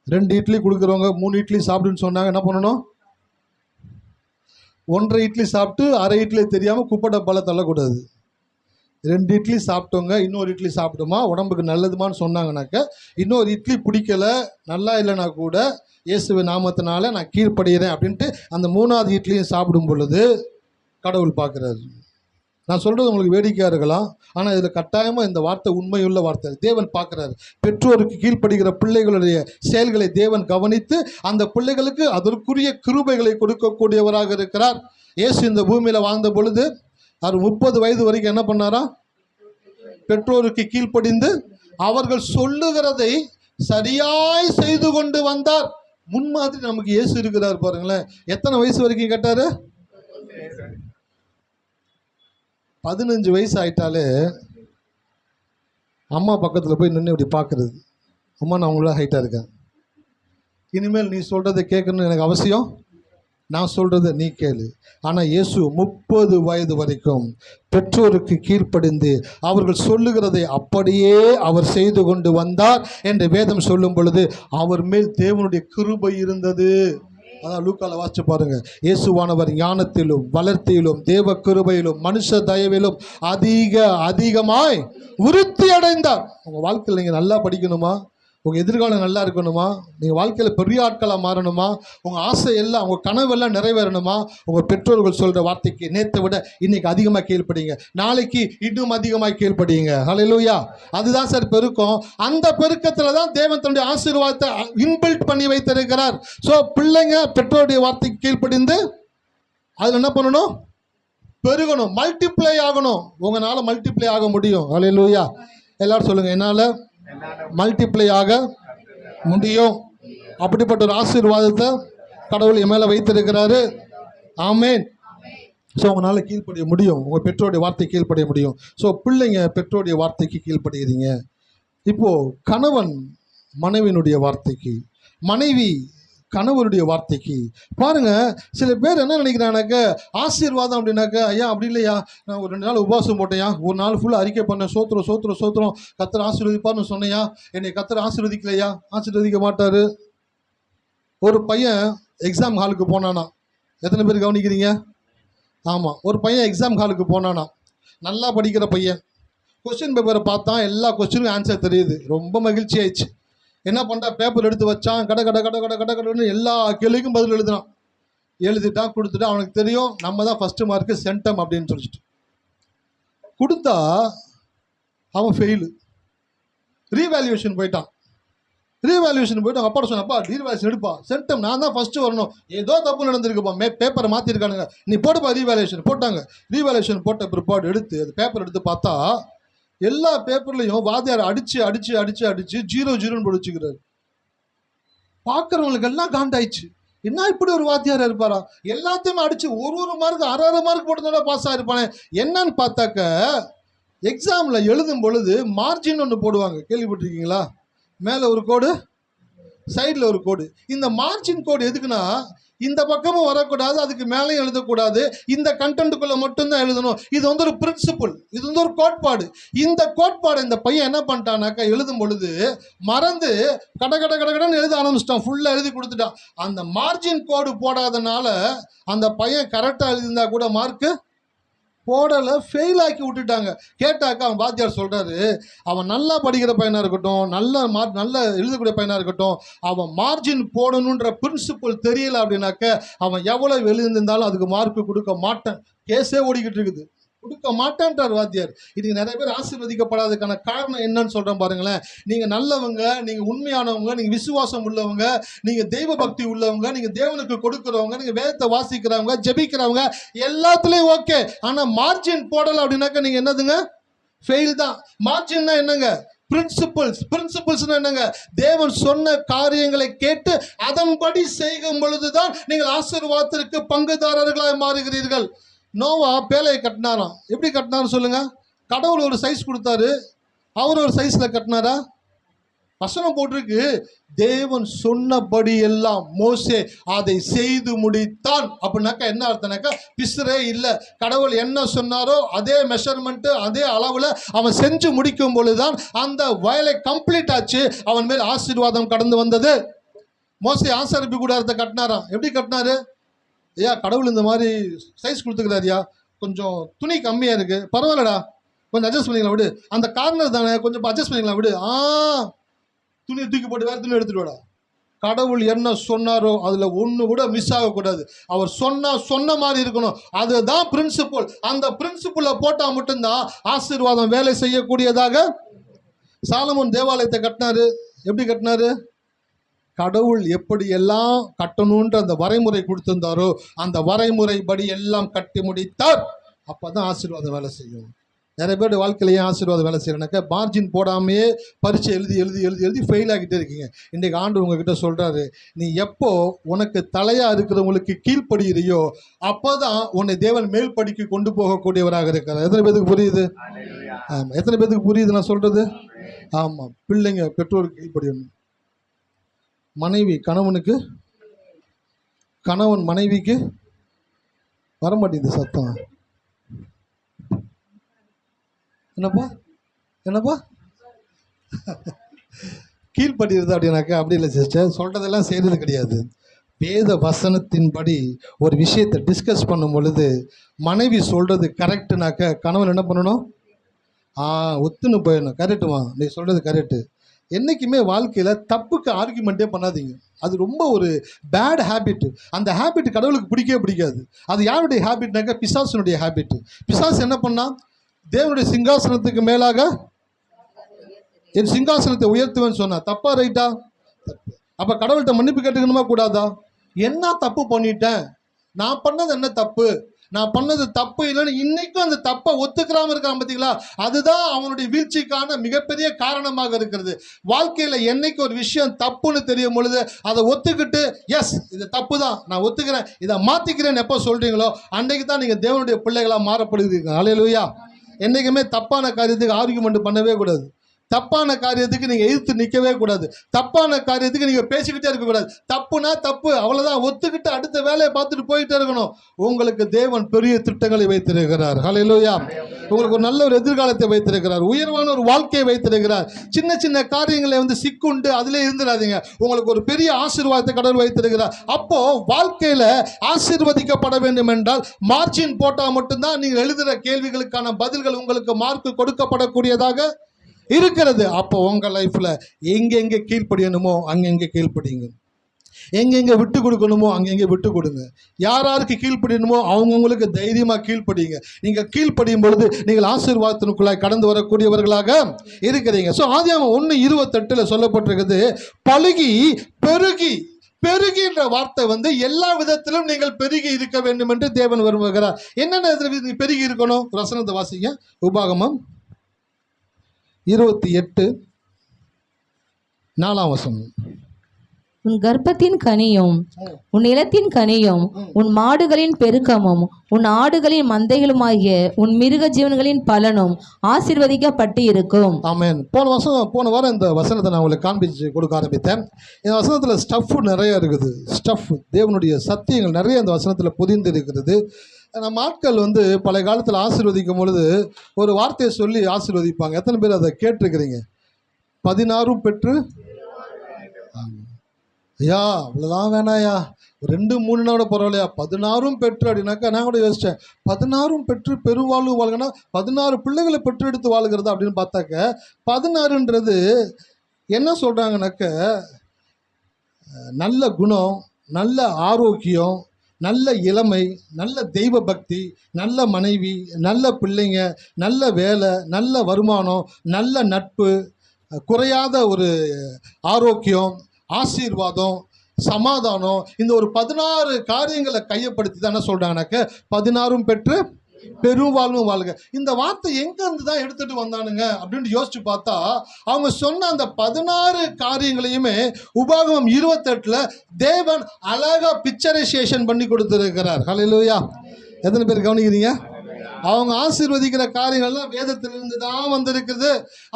2 இட்லி கொடுக்குறவங்க 3 இட்லி சாப்பிடுன்னு சொன்னாங்க, என்ன பண்ணணும்? 1.5 இட்லி சாப்பிட்டு 1/2 இட்லி தெரியாமல் குப்பை டப்பால தள்ளக்கூடாது. 2 இட்லி சாப்பிட்டவங்க இன்னொரு இட்லி சாப்பிடுமா உடம்புக்கு நல்லதுமான்னு சொன்னாங்கனாக்க, இன்னொரு இட்லி பிடிக்கல, நல்லா இல்லைனா கூட இயேசுவின் நாமத்தினால நான் கீழ்ப்படுகிறேன் அப்படின்ட்டு அந்த 3வது இட்லியும் சாப்பிடும் பொழுது கடவுள் பார்க்குறாரு. நான் சொல்கிறது உங்களுக்கு வேடிக்கையாக இருக்கலாம், ஆனால் இதில் கட்டாயமாக இந்த வார்த்தை உண்மையுள்ள வார்த்தை. தேவன் பார்க்குறாரு. பெற்றோருக்கு கீழ்ப்படுகிற பிள்ளைகளுடைய செயல்களை தேவன் கவனித்து அந்த பிள்ளைகளுக்கு அதற்குரிய கிருபைகளை கொடுக்கக்கூடியவராக இருக்கிறார். இயேசு இந்த பூமியில் வாழ்ந்த பொழுது அவர் 30 வயது வரைக்கும் என்ன பண்ணாரா? பெற்றோருக்கு கீழ்ப்படிந்து அவர்கள் சொல்லுகிறதை சரியாய் செய்து கொண்டு வந்தார். முன்மாதிரி நமக்கு இயேசு இருக்கிறார் பாருங்களேன். எத்தனை வயசு வரைக்கும் கேட்டாரு? 15 வயசு ஆயிட்டாலே அம்மா பக்கத்தில் போய் நின்று இப்படி பார்க்குறது, அம்மா நான் உங்களோட ஹைட்டாக இருக்கேன், இனிமேல் நீ சொல்கிறத கேட்கணும்னு எனக்கு அவசியம், நான் சொல்கிறத நீ கேளு. ஆனால் இயேசு 30 வயது வரைக்கும் பெற்றோருக்கு கீழ்ப்படிந்து அவர்கள் சொல்லுகிறதை அப்படியே அவர் செய்து கொண்டு வந்தார் என்று வேதம் சொல்லும் பொழுது அவர் மேல் தேவனுடைய கிருபை இருந்தது. அதான் லூக்கால வாசிச்சு பாருங்க. இயேசுவானவர் ஞானத்திலும் வளர்த்தியிலும் தேவ கிருபையிலும் மனுஷ தயவிலும் அதிகமாய் விருத்தி அடைந்தார். உங்கள் வாழ்க்கையில் நீங்கள் நல்லா படிக்கணுமா, உங்கள் எதிர்காலம் நல்லா இருக்கணுமா, நீங்கள் வாழ்க்கையில் பெரிய ஆட்களாக மாறணுமா, உங்கள் ஆசை எல்லாம் உங்கள் கனவெல்லாம் நிறைவேறணுமா, உங்கள் பெற்றோர்கள் சொல்கிற வார்த்தைக்கு நேற்றை விட இன்றைக்கி அதிகமாக கீழ்ப்படிங்க, நாளைக்கு இன்னும் அதிகமாக கீழ்ப்படிங்க. ஹல்லேலூயா. அதுதான் சார் பெருக்கம். அந்த பெருக்கத்தில் தான் தேவன் தன்னுடைய ஆசீர்வாதத்தை இன்பில்ட் பண்ணி வைத்திருக்கிறார். ஸோ பிள்ளைங்க பெற்றோருடைய வார்த்தைக்கு கீழ்ப்படிந்து அதில் என்ன பண்ணணும்? பெருகணும், மல்டிப்ளை ஆகணும். உங்களால் மல்டிப்ளை ஆக முடியும். ஹல்லேலூயா. எல்லாரும் சொல்லுங்கள், என்னால் மல்டிப்ளை ஆக முடியும். அப்படிப்பட்ட ஒரு ஆசீர்வாதத்தை கடவுள் என் மேலே வைத்திருக்கிறாரு. ஆமேன். ஸோ உங்களால் கீழ்ப்படிய முடியும், உங்கள் பெற்றோருடைய வார்த்தை கீழ்ப்படிய முடியும். ஸோ பிள்ளைங்க பெற்றோருடைய வார்த்தைக்கு கீழ்ப்படுகிறீங்க. இப்போது கணவன் மனைவியினுடைய வார்த்தைக்கு, மனைவி கணவருடைய வார்த்தைக்கு பாருங்க. சில பேர் என்ன நினைக்கிறானாக்க, ஆசீர்வாதம் அப்படின்னாக்க, ஐயா அப்படி இல்லையா, நான் ஒரு 2 நாள் உபவாசம் போட்டேயா, ஒரு நாள் ஃபுல்லாக அறிக்கை பண்ணேன், சோத்திரம் கர்த்தர் ஆசீர்வதிப்பார்னு சொன்னையா, என்னை கர்த்தர் ஆசீர்வதிக்கலையா? ஆசீர்வதிக்க மாட்டார். ஒரு பையன் எக்ஸாம் ஹாலுக்கு போனானா, எத்தனை பேர் கவனிக்கிறீங்க? ஆமாம், ஒரு பையன் எக்ஸாம் ஹாலுக்கு போனானா, நல்லா படிக்கிற பையன். கொஸ்டின் பேப்பரை பார்த்தான், எல்லா கொஸ்டினுக்கும் ஆன்சர் தெரியுது. ரொம்ப மகிழ்ச்சி ஆயிடுச்சு. என்ன பண்ணுறா, பேப்பர் எடுத்து வச்சான், கடன்னு எல்லா கேள்விக்கும் பதில் எழுதிட்டான், கொடுத்துட்டான். அவனுக்கு தெரியும் நம்ம தான் ஃபஸ்ட்டு மார்க்கு சென்டம் அப்படின்னு சொல்லிட்டு கொடுத்தா அவன் ஃபெயிலு. ரீவேல்யூவேஷன் போயிட்டான். அப்பா சொன்னப்பா ரீவேல்யூவேஷன் எடுப்பா, சென்டம் நான் தான் ஃபஸ்ட்டு வரணும், ஏதோ தப்பு நடந்திருக்குப்பா, பேப்பரை மாற்றிருக்கானுங்க, நீ போட்டுப்பா ரீவேல்யூவேஷன். போட்டாங்க. ரீவேல்யூவேஷன் போட்ட பிற்பாடு எடுத்து அந்த பேப்பர் எடுத்து பார்த்தா எல்லா பேப்பர்லையும் வாத்தியார் அடிச்சு 0 படிச்சுக்கிறாரு. பார்க்குறவங்களுக்கு எல்லாம் காண்டாயிடுச்சு. என்ன இப்படி ஒரு வாத்தியார் இருப்பாரா, எல்லாத்தையுமே அடிச்சு ஒரு மார்க் 1/2 மார்க் போட்டு பாஸ் ஆகிருப்பானே. என்னன்னு பார்த்தாக்க எக்ஸாமில் எழுதும் பொழுது மார்ஜின் ஒன்று போடுவாங்க, கேள்விப்பட்டிருக்கீங்களா? மேலே ஒரு கோடு, சைடில் ஒரு கோடு. இந்த மார்ஜின் கோடு எதுக்குன்னா, இந்த பக்கமும் வரக்கூடாது, அதுக்கு மேலேயும் எழுதக்கூடாது, இந்த கண்டென்ட்டுக்குள்ளே மட்டும்தான் எழுதணும். இது வந்து ஒரு பிரின்சிபிள், இது வந்து ஒரு கோட்பாடு. இந்த கோட்பாடு இந்த பையன் என்ன பண்ணிட்டானாக்கா, எழுதும் பொழுது மறந்து கடன்னு எழுத ஆரம்பிச்சிட்டான், ஃபுல்லாக எழுதி கொடுத்துட்டான். அந்த மார்ஜின் கோடு போடாதனால அந்த பையன் கரெக்டாக எழுதியிருந்தா கூட மார்க்கு போடலை, ஃபெயில் ஆக்கி விட்டுட்டாங்க. கேட்டாக்கா அவன் வாத்தியார் சொல்கிறாரு, அவன் நல்லா படிக்கிற பையனாக இருக்கட்டும், நல்ல எழுதக்கூடிய பையனாக இருக்கட்டும், அவன் மார்ஜின் போடணுன்ற பிரின்சிபல் தெரியல அப்படின்னாக்க அவன் எவ்வளோ எழுதியிருந்தாலும் அதுக்கு மார்க்கு கொடுக்க மாட்டேன். கேஸே ஓடிக்கிட்டு இருக்குது. கொடுக்க மாட்டேன்றார் வாத்தியார். இன்னைக்கு நிறைய பேர் ஆசீர்வதிக்கப்படாததுக்கான காரணம் என்னன்னு சொல்றேன் பாருங்களேன். நீங்க நல்லவங்க, நீங்க உண்மையானவங்க, நீங்க விசுவாசம் உள்ளவங்க, நீங்க தெய்வ பக்தி உள்ளவங்க, நீங்க தேவனுக்கு கொடுக்கிறவங்க, நீங்க வேதத்தை வாசிக்கிறவங்க, ஜெபிக்கிறவங்க, எல்லாத்துலயும் ஓகே. ஆனா மார்ஜின் போடல அப்படின்னாக்க நீங்க என்னதுங்க? ஃபெயில் தான். மார்ஜின்னா என்னங்க? பிரின்சிபல்ஸ் என்னங்க? தேவன் சொன்ன காரியங்களை கேட்டு அதன்படி செய்யும் பொழுதுதான் நீங்கள் ஆசீர்வாதத்திற்கு பங்குதாரர்களாய் மாறுகிறீர்கள். நோவா பேழையை கட்டினாராம். எப்படி கட்டினாரு சொல்லுங்க? கடவுள் ஒரு சைஸ் கொடுத்தாரு, அவர் ஒரு சைஸ்ல கட்டினாரா? வசனம் போட்டிருக்கு, தேவன் சொன்னபடி எல்லாம் மோசே அதை செய்து முடித்தான். அப்படின்னாக்கா என்ன அர்த்தம்னாக்கா பிசுரே இல்லை. கடவுள் என்ன சொன்னாரோ அதே மெஷர்மெண்ட் அதே அளவில் அவன் செஞ்சு முடிக்கும் பொழுதுதான் அந்த வயலை கம்ப்ளீட் ஆச்சு. அவன் மேல் ஆசீர்வாதம் கடந்து வந்தது. மோசே ஆசாரிப்பு கூடாரத்தை கட்டினாராம். எப்படி கட்டினாரு? ஐயா கடவுள் இந்த மாதிரி சைஸ் கொடுத்துக்கிறாரியா, கொஞ்சம் துணி கம்மியாக இருக்குது, பரவாயில்லடா கொஞ்சம் அட்ஜஸ்ட் பண்ணிக்கலாம் விடு, அந்த கார்னர் தானே கொஞ்சம் அட்ஜஸ்ட் பண்ணிக்கலாம் விடு, துணியை தூக்கி போட்டு வேறு துணி எடுத்துட்டு வாடா. கடவுள் என்ன சொன்னாரோ அதில் ஒன்று கூட மிஸ் ஆகக்கூடாது. அவர் சொன்ன மாதிரி இருக்கணும். அதுதான் பிரின்சிபல். அந்த பிரின்சிபலை போட்டால் மட்டும்தான் ஆசீர்வாதம் வேலை செய்யக்கூடியதாக. சாலமோன் தேவாலயத்தை கட்டினாரு. எப்படி கட்டினாரு? கடவுள் எப்படி எல்லாம் கட்டணுன்ற அந்த வரைமுறை கொடுத்திருந்தாரோ அந்த வரைமுறைப்படி எல்லாம் கட்டி முடித்தார். அப்பதான் ஆசீர்வாதம் வேலை செய்யும். நிறைய பேர் வாழ்க்கையிலேயே ஆசீர்வாதம் வேலை செய்யறனாக்கா மார்ஜின் போடாமையே பரீட்சை எழுதி எழுதி எழுதி எழுதி ஃபெயில் ஆகிட்டே இருக்கீங்க. இன்றைக்கு ஆண்டு உங்ககிட்ட சொல்றாரு, நீ எப்போ உனக்கு தலையா இருக்கிறவங்களுக்கு கீழ்ப்படுகிறியோ அப்போதான் உன்னை தேவன் மேல் படிக்கு கொண்டு போகக்கூடியவராக இருக்கிறார். எத்தனை பேருக்கு புரியுது? ஆமாம், எத்தனை பேருக்கு புரியுது நான் சொல்றது? ஆமாம், பிள்ளைங்க பெற்றோருக்கு கீழ்ப்படியணும். மனைவி கணவனுக்கு, கணவன் மனைவிக்கு. வரமாட்டேங்குது சத்தம். என்னப்பா கீழ்ப்படுகிறது அப்படின்னாக்கா அப்படி இல்லை சிஸ்டர், சொல்றதெல்லாம் செய்யறது கிடையாது. வேத வசனத்தின்படி ஒரு விஷயத்தை டிஸ்கஸ் பண்ணும் பொழுது மனைவி சொல்றது கரெக்டுனாக்க கணவன் என்ன பண்ணணும்? ஒத்துன்னு போயிடணும். கரெக்டுமா, நீ சொல்றது கரெக்டு. என்றைக்குமே வாழ்க்கையில் தப்புக்கு ஆர்குமெண்ட்டே பண்ணாதீங்க. அது ரொம்ப ஒரு பேட் ஹேபிட். அந்த ஹேபிட் கடவுளுக்கு பிடிக்கவே பிடிக்காது. அது யாருடைய ஹேபிட்னாக்க பிசாசனுடைய ஹேபிட். பிசாசு என்ன பண்ணா? தேவனுடைய சிங்காசனத்துக்கு மேலாக என் சிங்காசனத்தை உயர்த்துவேன்னு சொன்னா. தப்பா ரைட்டா? அப்ப கடவுள்கிட்ட மன்னிப்பு கேட்டுக்கணுமா கூடாதா? என்ன தப்பு பண்ணிட்டேன், நான் பண்ணது என்ன தப்பு, நான் பண்ணது தப்பு இல்லைன்னு இன்னைக்கும் அந்த தப்பை ஒத்துக்கிறாம இருக்கான் பார்த்தீங்களா? அதுதான் அவனுடைய வீழ்ச்சிக்கான மிகப்பெரிய காரணமாக இருக்கிறது. வாழ்க்கையில என்னைக்கு ஒரு விஷயம் தப்புன்னு தெரியும் பொழுது அதை ஒத்துக்கிட்டு எஸ் இது தப்பு தான் நான் ஒத்துக்கிறேன், இதை மாத்திக்கிறேன்னு எப்போ சொல்றீங்களோ அன்றைக்கு தான் நீங்க தேவனுடைய பிள்ளைகளா மாறப்படுகிறீங்க. அல்லேலூயா. என்னைக்குமே தப்பான காரியத்துக்கு ஆர்குமெண்ட் பண்ணவே கூடாது. தப்பான காரியத்துக்கு நீங்கள் எதிர்த்து நிற்கவே கூடாது. தப்பான காரியத்துக்கு நீங்கள் பேசிக்கிட்டே இருக்கக்கூடாது. தப்புனா தப்பு, அவ்வளோதான், ஒத்துக்கிட்டு அடுத்த வேலையை பார்த்துட்டு போயிட்டே இருக்கணும். உங்களுக்கு தேவன் பெரிய திட்டங்களை வைத்திருக்கிறார். ஹல்லேலூயா. உங்களுக்கு ஒரு நல்ல ஒரு எதிர்காலத்தை வைத்திருக்கிறார், உயர்வான ஒரு வாழ்க்கையை வைத்திருக்கிறார். சின்ன சின்ன காரியங்களை சிக்குண்டு அதிலே இருந்துடாதீங்க. உங்களுக்கு ஒரு பெரிய ஆசீர்வாதத்தை கடவுள் வைத்திருக்கிறார். அப்போ வாழ்க்கையில் ஆசீர்வதிக்கப்பட வேண்டும் என்றால் மார்ஜின் போட்டால் மட்டும்தான் நீங்கள் எழுதுகிற கேள்விகளுக்கான பதில்கள் உங்களுக்கு மார்க் கொடுக்கப்படக்கூடியதாக இருக்கிறது. அப்போ உங்கள் லைஃப்பில் எங்கெங்கே கீழ்ப்படியணுமோ அங்கெங்கே கீழ்ப்படிங்க, எங்கெங்கே விட்டு கொடுக்கணுமோ அங்கெங்கே விட்டு கொடுங்க. யாருக்கு கீழ்ப்படியணுமோ அவங்கவுங்களுக்கு தைரியமாக கீழ்ப்படிங்க. நீங்கள் கீழ்ப்படியும் பொழுது நீங்கள் ஆசீர்வாதத்தினுக்குள்ளாய் கடந்து வரக்கூடியவர்களாக இருக்கிறீங்க. ஸோ ஆதியாகமம் 1:28 சொல்லப்பட்டிருக்குது, பலுகி பெருகி. பெருகின்ற வார்த்தை எல்லா விதத்திலும் நீங்கள் பெருகி இருக்க வேண்டும் என்று தேவன் விரும்புகிறார். என்னென்ன பெருகி இருக்கணும்? வசனத்தை வாசிங்க. உபாகமம் 28:4. உன் கர்ப்பத்தின் கனியும் உன் நிலத்தின் கனியும் உன் மாடுகளின் பெருக்கமும் உன் ஆடுகளின் மந்தைகளுமாகிய உன் மிருக ஜீவன்களின் பலனும் ஆசீர்வதிக்கப்பட்டு இருக்கும். ஆமென். போன வாரம் இந்த வசனத்தை நான் உங்களுக்கு காண்பிச்சு கொடுக்க ஆரம்பித்தேன். இந்த வசனத்தில் ஸ்டஃப் நிறைய இருக்குது. ஸ்டஃப் தேவனுடைய சத்தியங்கள் நிறைய இந்த வசனத்தில் பொதிந்து இருக்கிறது. நம்ம ஆட்கள் பழைய காலத்தில் ஆசீர்வதிக்கும் பொழுது ஒரு வார்த்தையை சொல்லி ஆசீர்வதிப்பாங்க. எத்தனை பேர் அதை கேட்டிருக்கிறீங்க? 16 பெற்று. ஐயா அவ்வளோதான் வேணாயா, 2-3 கூட பரவாயில்லையா, 16 பெற்று அப்படின்னாக்கா நான் கூட யோசித்தேன், 16 பெற்று பெருவாழ்வு வாழ்கனா 16 பிள்ளைகளை பெற்று எடுத்து வாழ்கிறதா அப்படின்னு பார்த்தாக்க 16ன்றது என்ன சொல்கிறாங்கனாக்க நல்ல குணம், நல்ல ஆரோக்கியம், நல்ல இளமை, நல்ல தெய்வ பக்தி, நல்ல மனைவி, நல்ல பிள்ளைங்க, நல்ல வேலை, நல்ல வருமானம், நல்ல நட்பு, குறையாத ஒரு ஆரோக்கியம், ஆசீர்வாதம், சமாதானம், இந்த ஒரு 16 காரியங்களை கையப்படுத்தி தான் என்ன சொல்கிறாங்கனாக்க 16 பெற்று பெருவாழ்வும் வாழ்க. இந்த வார்த்தை எங்கேருந்து தான் எடுத்துட்டு வந்தானுங்க அப்படின்னு யோசிச்சு பார்த்தா, அவங்க சொன்ன அந்த 16 காரியங்களையுமே உபாகமம் 28 தேவன் அழகா பிக்சரைசேஷன் பண்ணி கொடுத்துருக்கிறார். ஹல்லேலூயா. எத்தனை பேர் கவனிக்கிறீங்க? அவங்க ஆசீர்வதிக்கிற காரியங்கள்லாம் வேதத்திலிருந்து தான் வந்திருக்குது.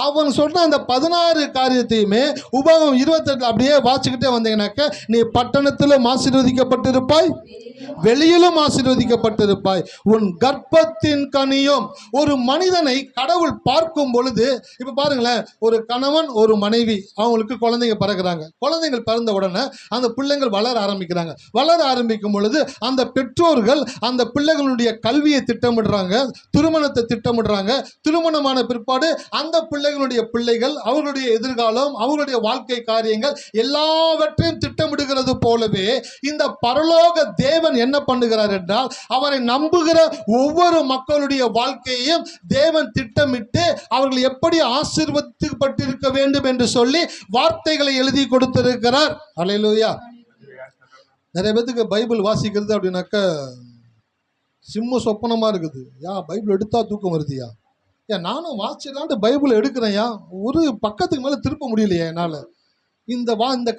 அவங்க சொன்ன அந்த 16 காரியத்தையுமே உபாகமம் 28 அப்படியே வாசிக்கிட்டே வந்தீங்கன்னாக்க, நீ பட்டணத்திலும் ஆசீர்வதிக்கப்பட்டிருப்பாய், வெளியிலும் ஆசீர்வதிக்கப்பட்டிருப்பாய், உன் கர்ப்பத்தின் கனியும். ஒரு மனிதனை கடவுள் பார்க்கும் பொழுது, இப்ப பாருங்களேன், ஒரு கணவன் ஒரு மனைவி அவங்களுக்கு குழந்தைங்க பிறகுறாங்க. குழந்தைகள் பிறந்த உடனே அந்த பிள்ளைங்கள் வளர ஆரம்பிக்கிறாங்க. வளர ஆரம்பிக்கும் பொழுது அந்த பெற்றோர்கள் அந்த பிள்ளைகளுடைய கல்வியை திட்டமிடுறாங்க, திருமணத்தை திட்டமிடுறாங்க. திருமணமான பிற்பாடு அந்த பிள்ளைகளுடைய பிள்ளைகள், அவர்களுடைய எதிர்காலம், அவர்களுடைய வாழ்க்கை காரியங்கள் எல்லாவற்றையும் திட்டமிடுகிறது போலவே இந்த பரலோக தேவன் என்ன பண்ணுகிறார் என்றால், அவரை நம்புகிற ஒவ்வொரு மக்களுடைய வாழ்க்கையையும் தேவன் திட்டமிட்டு அவர்கள் எப்படி ஆசீர்வதிக்கப்பட்டிருக்க வேண்டும் என்று சொல்லி வார்த்தைகளை எழுதி கொடுத்திருக்கிறார். அல்லேலூயா. நிறைய பேத்துக்கு பைபிள் வாசிக்கிறது அப்படின்னாக்க சிம்ம சொப்பனமாக இருக்குது. பைபிள் எடுத்தா தூக்கம் வருதுயா. நானும் வாசிச்சலான்ட்டு பைபிள் எடுக்கிறேன்யா, ஒரு பக்கத்துக்கு மேலே திருப்ப முடியலையா என்னால். இந்த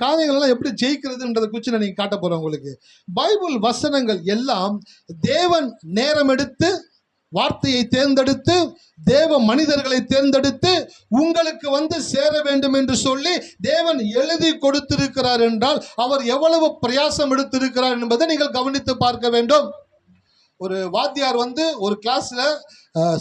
காரியங்கள்லாம் எப்படி ஜெயிக்கிறதுன்றதை குறித்து நான் நீங்கள் காட்ட போகிறேன் உங்களுக்கு. பைபிள் வசனங்கள் எல்லாம் தேவன் நேரம் எடுத்து வார்த்தையை தேர்ந்தெடுத்து தேவ மனிதர்களை தேர்ந்தெடுத்து உங்களுக்கு சேர வேண்டும் என்று சொல்லி தேவன் எழுதி கொடுத்திருக்கிறார் என்றால் அவர் எவ்வளவு பிரயாசம் எடுத்திருக்கிறார் என்பதை நீங்கள் கவனித்து பார்க்க வேண்டும். ஒரு வாத்தியார் ஒரு கிளாஸில்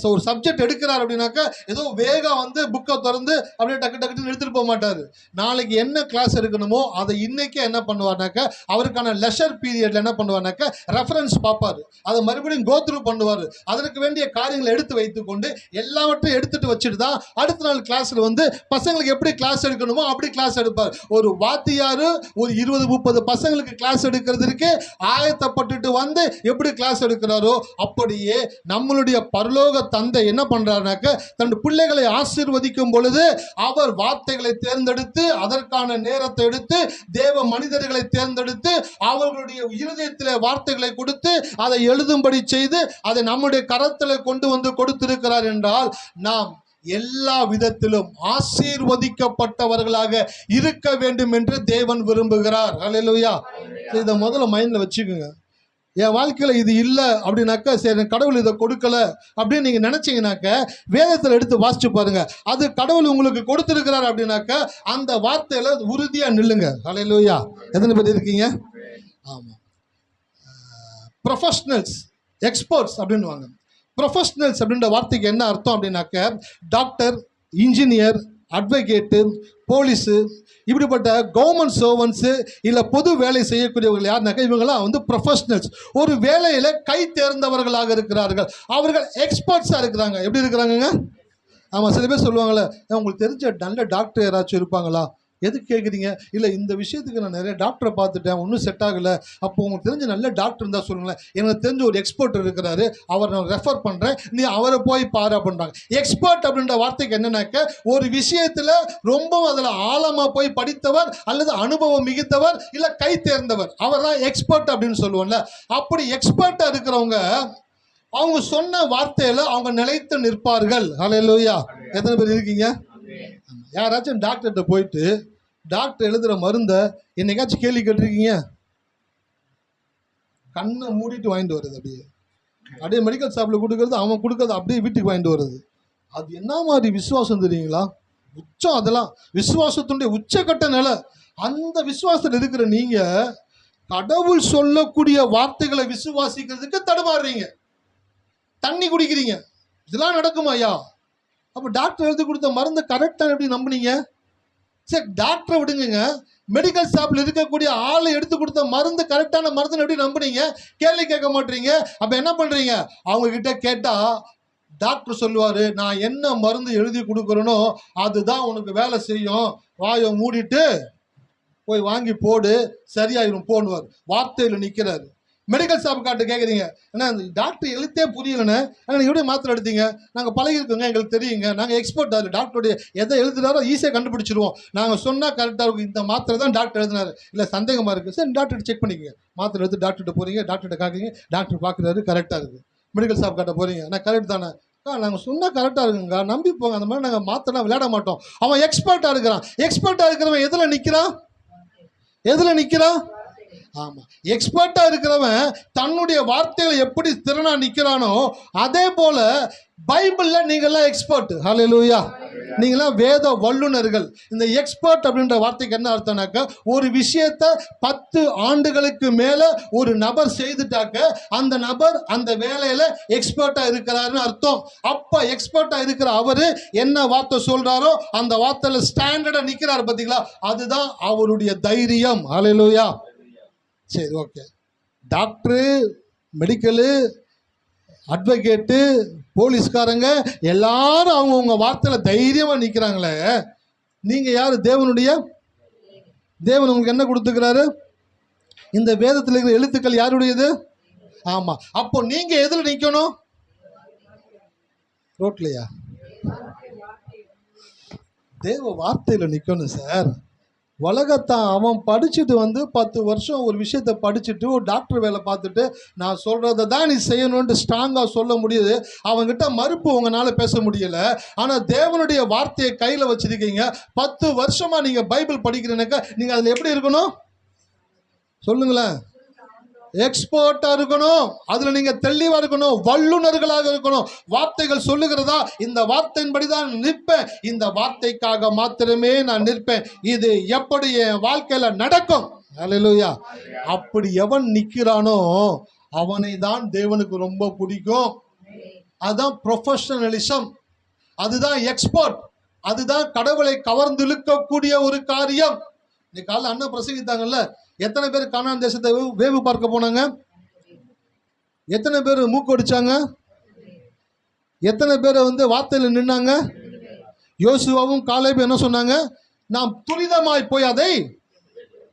ஒரு சப்ஜெக்ட் எடுக்கிறார் அப்படின்னாக்கா ஏதோ வேகம் புக்கை திறந்து அப்படியே டக்கு டக்குன்னு எடுத்துகிட்டு போக மாட்டார். நாளைக்கு என்ன கிளாஸ் எடுக்கணுமோ அதை இன்றைக்கே என்ன பண்ணுவார்னாக்கா அவருக்கான லெஷர் பீரியடில் என்ன பண்ணுவார்னாக்கா ரெஃபரன்ஸ் பார்ப்பார், அதை மறுபடியும் கோத்ரூ பண்ணுவார். அதற்கு வேண்டிய காரியங்களை எடுத்து வைத்துக்கொண்டு எல்லாவற்றையும் எடுத்துகிட்டு வச்சுட்டு தான் அடுத்த நாள் கிளாஸில் பசங்களுக்கு எப்படி கிளாஸ் எடுக்கணுமோ அப்படி கிளாஸ் எடுப்பார். ஒரு வாத்தியார் ஒரு 20-30 பசங்களுக்கு கிளாஸ் எடுக்கிறதுக்கு ஆயத்தப்பட்டுட்டு எப்படி கிளாஸ் எடுக்கிறாரோ அப்படியே நம்மளுடைய பரலோக தந்தை என்ன பண்றாருனாக்க தன் பிள்ளைகளை ஆசீர்வதிக்கும் பொழுது அவர் வார்த்தைகளை தேர்ந்தெடுத்து அதற்கான நேரத்தை எடுத்து தேவ மனிதர்களை தேர்ந்தெடுத்து அவர்களுடைய இருதயத்தில் வார்த்தைகளை கொடுத்து அதை எழுதும்படி செய்து அதை நம்முடைய கரத்தில் கொண்டு கொடுத்திருக்கிறார் என்றால் நாம் எல்லா விதத்திலும் ஆசீர்வதிக்கப்பட்டவர்களாக இருக்க வேண்டும் என்று தேவன் விரும்புகிறார். அல்லேலூயா. இதை முதல்ல மைண்ட்ல வச்சுக்கோங்க. என் வாழ்க்கையில் இது இல்லை அப்படின்னாக்கா, சரி கடவுள் இதை கொடுக்கல அப்படின்னு நீங்கள் நினச்சிங்கனாக்க வேதத்தில் எடுத்து வாசிச்சு பாருங்க. அது கடவுள் உங்களுக்கு கொடுத்துருக்கிறார் அப்படின்னாக்கா அந்த வார்த்தையில் உறுதியாக நில்லுங்க. ஹல்லேலூயா. எத்தனை பேர் இருக்கீங்க? ஆமாம். ப்ரொஃபஷ்னல்ஸ், எக்ஸ்பர்ட்ஸ் அப்படின்வாங்க. ப்ரொஃபஷ்னல்ஸ் அப்படின்ற வார்த்தைக்கு என்ன அர்த்தம் அப்படின்னாக்க டாக்டர், இன்ஜினியர், அட்வொகேட்டு, போலீஸு, இப்படிப்பட்ட கவர்மெண்ட் சர்வன்ட்ஸு இல்லை பொது வேலை செய்யக்கூடியவர்கள் யாருனாக்கா இவங்கெல்லாம் ப்ரொஃபஷ்னல்ஸ். ஒரு வேலையில் கை தேர்ந்தவர்களாக இருக்கிறார்கள். அவர்கள் எக்ஸ்பர்ட்ஸாக இருக்கிறாங்க. எப்படி இருக்கிறாங்கங்க? ஆமாம். சில பேர் சொல்லுவாங்களே, உங்களுக்கு தெரிஞ்ச நல்ல டாக்டர் யாராச்சும் இருப்பாங்களா? எதுக்கு கேட்குறீங்க? இல்லை இந்த விஷயத்துக்கு நான் நிறைய டாக்டரை பார்த்துட்டேன், ஒன்றும் செட் ஆகலை. அப்போ உங்களுக்கு தெரிஞ்ச நல்ல டாக்டர் இருந்தால் சொல்லுங்களேன். எனக்கு தெரிஞ்ச ஒரு எக்ஸ்பர்ட் இருக்கிறாரு, அவர் நான் ரெஃபர் பண்ணுறேன், நீ அவரை போய் பாரு அப்படின்றாங்க. எக்ஸ்பர்ட் அப்படின்ற வார்த்தைக்கு என்னன்னாக்க ஒரு விஷயத்தில் ரொம்ப அதில் ஆழமாக போய் படித்தவர் அல்லது அனுபவம் மிகுத்தவர் இல்லை கை தேர்ந்தவர், அவர் தான் எக்ஸ்பர்ட் அப்படின்னு சொல்லுவோம்ல. அப்படி எக்ஸ்பர்ட்டாக இருக்கிறவங்க அவங்க சொன்ன வார்த்தையில் அவங்க நிலைத்து நிற்பார்கள். ஹல்லேலூயா. எத்தனை பேர் இருக்கீங்க? யாராச்சும் டாக்டர்கிட்ட போயிட்டு டாக்டர் எழுதுகிற மருந்தை என்னைக்காச்சும் கேள்வி கேட்டிருக்கீங்க? கண்ணை மூடிட்டு வாங்கிட்டு வருது. அப்படியே மெடிக்கல் ஷாப்பில் கொடுக்கறது, அவன் கொடுக்கறது அப்படியே வீட்டுக்கு வாங்கிட்டு வருது. அது என்ன மாதிரி விசுவாசம் தெரியுங்களா? உச்சம். அதெல்லாம் விசுவாசத்துடைய உச்சக்கட்ட நிலை. அந்த விசுவாசத்தில் இருக்கிற நீங்கள் கடவுள் சொல்லக்கூடிய வார்த்தைகளை விசுவாசிக்கிறதுக்கு தடுமாறுறீங்க, தண்ணி குடிக்கிறீங்க. இதெல்லாம் நடக்குமா ஐயா? அப்போ டாக்டர் எழுதி கொடுத்த மருந்து கரெக்டாக எப்படி நம்புனீங்க? சரி, டாக்டரை விடுங்க, மெடிக்கல் ஷாப்பில் இருக்கக்கூடிய ஆளை எடுத்து கொடுத்த மருந்து கரெக்டான மருந்து எப்படி நம்புனீங்க? கேள்வி கேட்க மாட்டீங்க. அப்போ என்ன பண்ணுறீங்க? அவங்கக்கிட்ட கேட்டால் டாக்டர் சொல்லுவார், நான் என்ன மருந்து எழுதி கொடுக்குறேனோ அதுதான் உனக்கு வேலை செய்யும், வாயை மூடிட்டு போய் வாங்கி போடு, சரியாயிரும் போடுவார். வார்த்தையில் நிற்கிறாரு. மெடிக்கல் ஷாப் கார்டு கேட்குறீங்க, ஏன்னா அந்த டாக்டர் எழுத்தே புரியலண்ணே, ஆனால் நீங்கள் எப்படி மாத்திரை எடுத்தீங்க? நாங்கள் பழகிருக்கோங்க, எங்களுக்கு தெரியுங்க, நாங்கள் எக்ஸ்பர்ட். அது டாக்டருடைய எதை எழுதுனாரோ ஈஸியாக கண்டுபிடிச்சிருவோம், நாங்கள் சொன்னால் கரெக்டாக இருக்கும், இந்த மாத்திரை தான் டாக்டர் எழுதினாரு, இல்லை சந்தேகமாக இருக்குது, சரி டாக்டர் செக் பண்ணிக்கங்க. மாத்திரை எடுத்து டாக்டர்கிட்ட போகிறீங்க, டாக்டர்கிட்ட காக்குறீங்க, டாக்டர் பார்க்குறாரு, கரெக்டாக இருக்குது. மெடிக்கல் ஷாப் கார்ட்டை போகிறீங்க, நான் கரெக்ட் தானே, நாங்கள் சொன்னால் கரெக்டாக இருக்குங்க, நம்பி போங்க. அந்த மாதிரி நாங்கள் மாத்திரை விளையாட மாட்டோம். அவன் எக்ஸ்பர்ட்டாக இருக்கிறான். எக்ஸ்பர்ட்டாக இருக்கிறவன் எதில் நிற்கிறான்? எதில் நிற்கிறான்? ஆமாம், எக்ஸ்பர்ட்டாக இருக்கிறவன் தன்னுடைய வார்த்தைகளை எப்படி திறனா நிற்கிறானோ அதே போல பைபிளில் நீங்கள்லாம் எக்ஸ்பர்ட். ஹல்லேலூயா. நீங்களாம் வேத வல்லுநர்கள். இந்த எக்ஸ்பர்ட் அப்படின்ற வார்த்தைக்கு என்ன அர்த்தம்னாக்க, ஒரு விஷயத்தை 10 ஆண்டுகளுக்கு மேலே ஒரு நபர் செய்துட்டாக்க அந்த நபர் அந்த வேலையில் எக்ஸ்பர்ட்டாக இருக்கிறாருன்னு அர்த்தம். அப்போ எக்ஸ்பர்ட்டாக இருக்கிற அவர் என்ன வார்த்தை சொல்கிறாரோ அந்த வார்த்தையில் ஸ்டாண்டர்டாக நிற்கிறார் பார்த்தீங்களா, அதுதான் அவருடைய தைரியம். ஹல்லேலூயா. சரி, ஓகே. டாக்டரு, மெடிக்கலு, அட்வொகேட்டு, போலீஸ்காரங்க எல்லாரும் அவங்கவுங்க வார்த்தையில் தைரியமாக நிற்கிறாங்களே, நீங்கள் யார்? தேவன் உங்களுக்கு என்ன கொடுத்துக்கிறாரு? இந்த வேதத்தில் இருக்கிற எழுத்துக்கள் யாருடையது? ஆமாம். அப்போ நீங்கள் எதில் நிற்கணும்? ரோட்லையா? தேவ வார்த்தையில் நிற்கணும் சார். உலகத்தான் அவன் படிச்சுட்டு 10 வருஷம் ஒரு விஷயத்தை படிச்சுட்டு ஒரு டாக்டர் வேலை பார்த்துட்டு நான் சொல்கிறத தான் நீ செய்யணுன்ட்டு ஸ்ட்ராங்காக சொல்ல முடியுது. அவங்ககிட்ட மறுப்பு உங்களால் பேச முடியலை. ஆனால் தேவனுடைய வார்த்தையை கையில் வச்சுருக்கீங்க. 10 வருஷமாக நீங்கள் பைபிள் படிக்கிறீங்கன்னாக்கா நீங்கள் அதில் எப்படி இருக்கணும் சொல்லுங்களேன்? எக்ஸ்பர்ட்டாக இருக்கணும். அதில் நீங்கள் தெளிவாக இருக்கணும், வல்லுநர்களாக இருக்கணும். வார்த்தைகள் சொல்லுகிறதா, இந்த வார்த்தையின்படி தான் நிற்பேன், இந்த வார்த்தைக்காக மாத்திரமே நான் நிற்பேன், இது எப்படி என் வாழ்க்கையில் நடக்கும். ஹல்லேலூயா. அப்படி எவன் நிற்கிறானோ அவனை தான் தேவனுக்கு ரொம்ப பிடிக்கும். அதுதான் ப்ரொஃபஷனலிசம், அதுதான் எக்ஸ்பர்ட், அதுதான் கடவுளை கவர்ந்து இழுக்கக்கூடிய ஒரு காரியம். இன்னைக்கு காலையில் அண்ணன் பிரசங்கித்தாங்கல்ல, எத்தனை பேர் கானான் தேசத்தை வேவு பார்க்க போனாங்க? எத்தனை பேர் மூக்கு அடிச்சாங்க? எத்தனை பேர் வார்த்தையில் நின்னாங்க? யோசுவாவும் காலேபும் என்ன சொன்னாங்க? நாம் துரிதமாய் போய் அதை